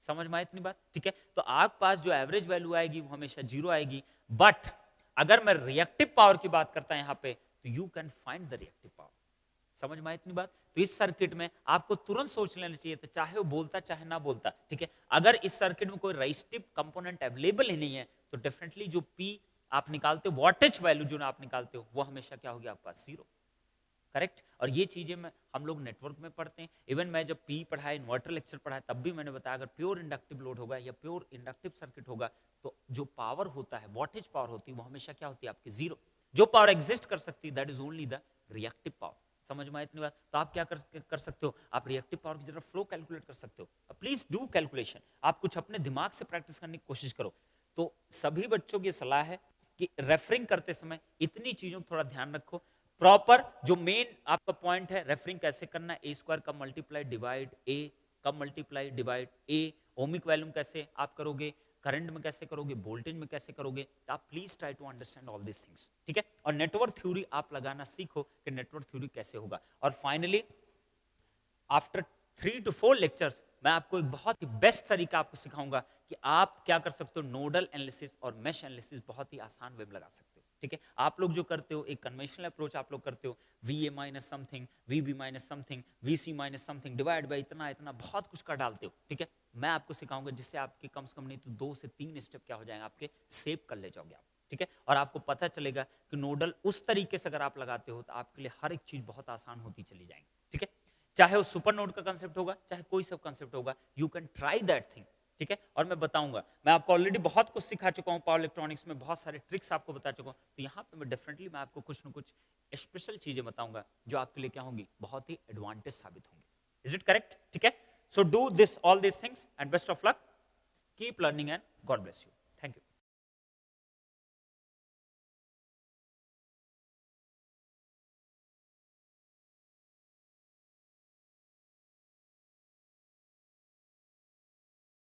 Speaker 1: समझ में आए इतनी बात, ठीक है। तो आपके पास जो एवरेज वैल्यू आएगी वो हमेशा जीरो आएगी। बट अगर मैं रिएक्टिव पावर की बात करता हूं यहां पे, तो you can find the reactive power. समझ में आए इतनी बात? तो इस सर्किट में आपको तुरंत सोच लेना चाहिए था, चाहे वो बोलता चाहे ना बोलता, ठीक है। अगर इस सर्किट में कोई रेजिस्टिव कंपोनेंट अवेलेबल ही नहीं है, तो डेफिनेटली जो पी आप निकालते हो, वॉटेज वैल्यू जो आप निकालते हो, वो हमेशा क्या होगी आपके पास, जीरो। करेक्ट। और ये चीजें हम लोग नेटवर्क में पढ़ते हैं। इवन मैं जब पी पढ़ाया, इन्वर्टर लेक्चर पढ़ाया, तब भी मैंने बताया अगर प्योर इंडक्टिव लोड होगा या प्योर इंडक्टिव सर्किट होगा, तो जो पावर होता है, वॉटेज पावर होती है, वो हमेशा क्या होती है आपकी, जीरो। जो पावर एग्जिस्ट कर सकती है that is only the reactive power. समझ में आए इतनी बात? तो आप क्या कर सकते हो, आप रिएक्टिव पावर की जरा फ्लो कैलकुलेट कर सकते हो। प्लीज डू कैलकुलेशन, आप कुछ अपने दिमाग से प्रैक्टिस करने की कोशिश करो। तो सभी बच्चों की सलाह है कि रेफरिंग करते समय इतनी चीजों को थोड़ा ध्यान रखो। प्रॉपर जो मेन आपका पॉइंट है, रेफरिंग कैसे करना है, ए स्क्वायर का मल्टीप्लाई डिवाइड ए, कब मल्टीप्लाई डिवाइड ए, ओमिक वैल्यूम कैसे आप करोगे, करंट में कैसे करोगे, वोल्टेज में कैसे करोगे। तो आप please try to understand all this things, ठीक है। और नेटवर्क थ्योरी आप लगाना सीखो कि नेटवर्क थ्योरी कैसे होगा। और फाइनली आफ्टर 3 to 4 लेक्चर्स मैं आपको एक बहुत ही बेस्ट तरीका आपको सिखाऊंगा कि आप क्या कर सकते हो, नोडल एनालिसिस और मेश एनालिसिस बहुत ही आसान वे में लगा सकते हो, ठीक है। आप लोग जो करते हो, एक कन्वेंशनल अप्रोच आप लोग करते हो, V A minus something, V B minus something, V C minus something, divide by इतना इतना बहुत कुछ कर डालते हो, ठीक है। मैं आपको सिखाऊंगा जिससे आपके कम से कम नहीं तो 2 से 3 स्टेप क्या हो जाएंगे आपके, सेव कर ले जाओगे आप, ठीक है। और आपको पता चलेगा कि नोडल उस तरीके से अगर आप लगाते हो तो आपके लिए हर एक चीज बहुत आसान होती चली जाएंगी, ठीक है। चाहे वो सुपर नोड का कंसेप्ट होगा, चाहे कोई सब कंसेप्ट होगा, you can try that thing, ठीक है। और मैं बताऊंगा, मैं आपको ऑलरेडी बहुत कुछ सिखा चुका हूं, पावर इलेक्ट्रॉनिक्स में बहुत सारे ट्रिक्स आपको बता चुका हूं। तो यहाँ पे मैं डेफिनेटली मैं आपको कुछ ना कुछ स्पेशल चीजें बताऊंगा जो आपके लिए क्या होंगी, बहुत ही एडवांटेज साबित होंगी। Is it correct? ठीक है। So do this all this things and best of luck, keep learning and God bless you.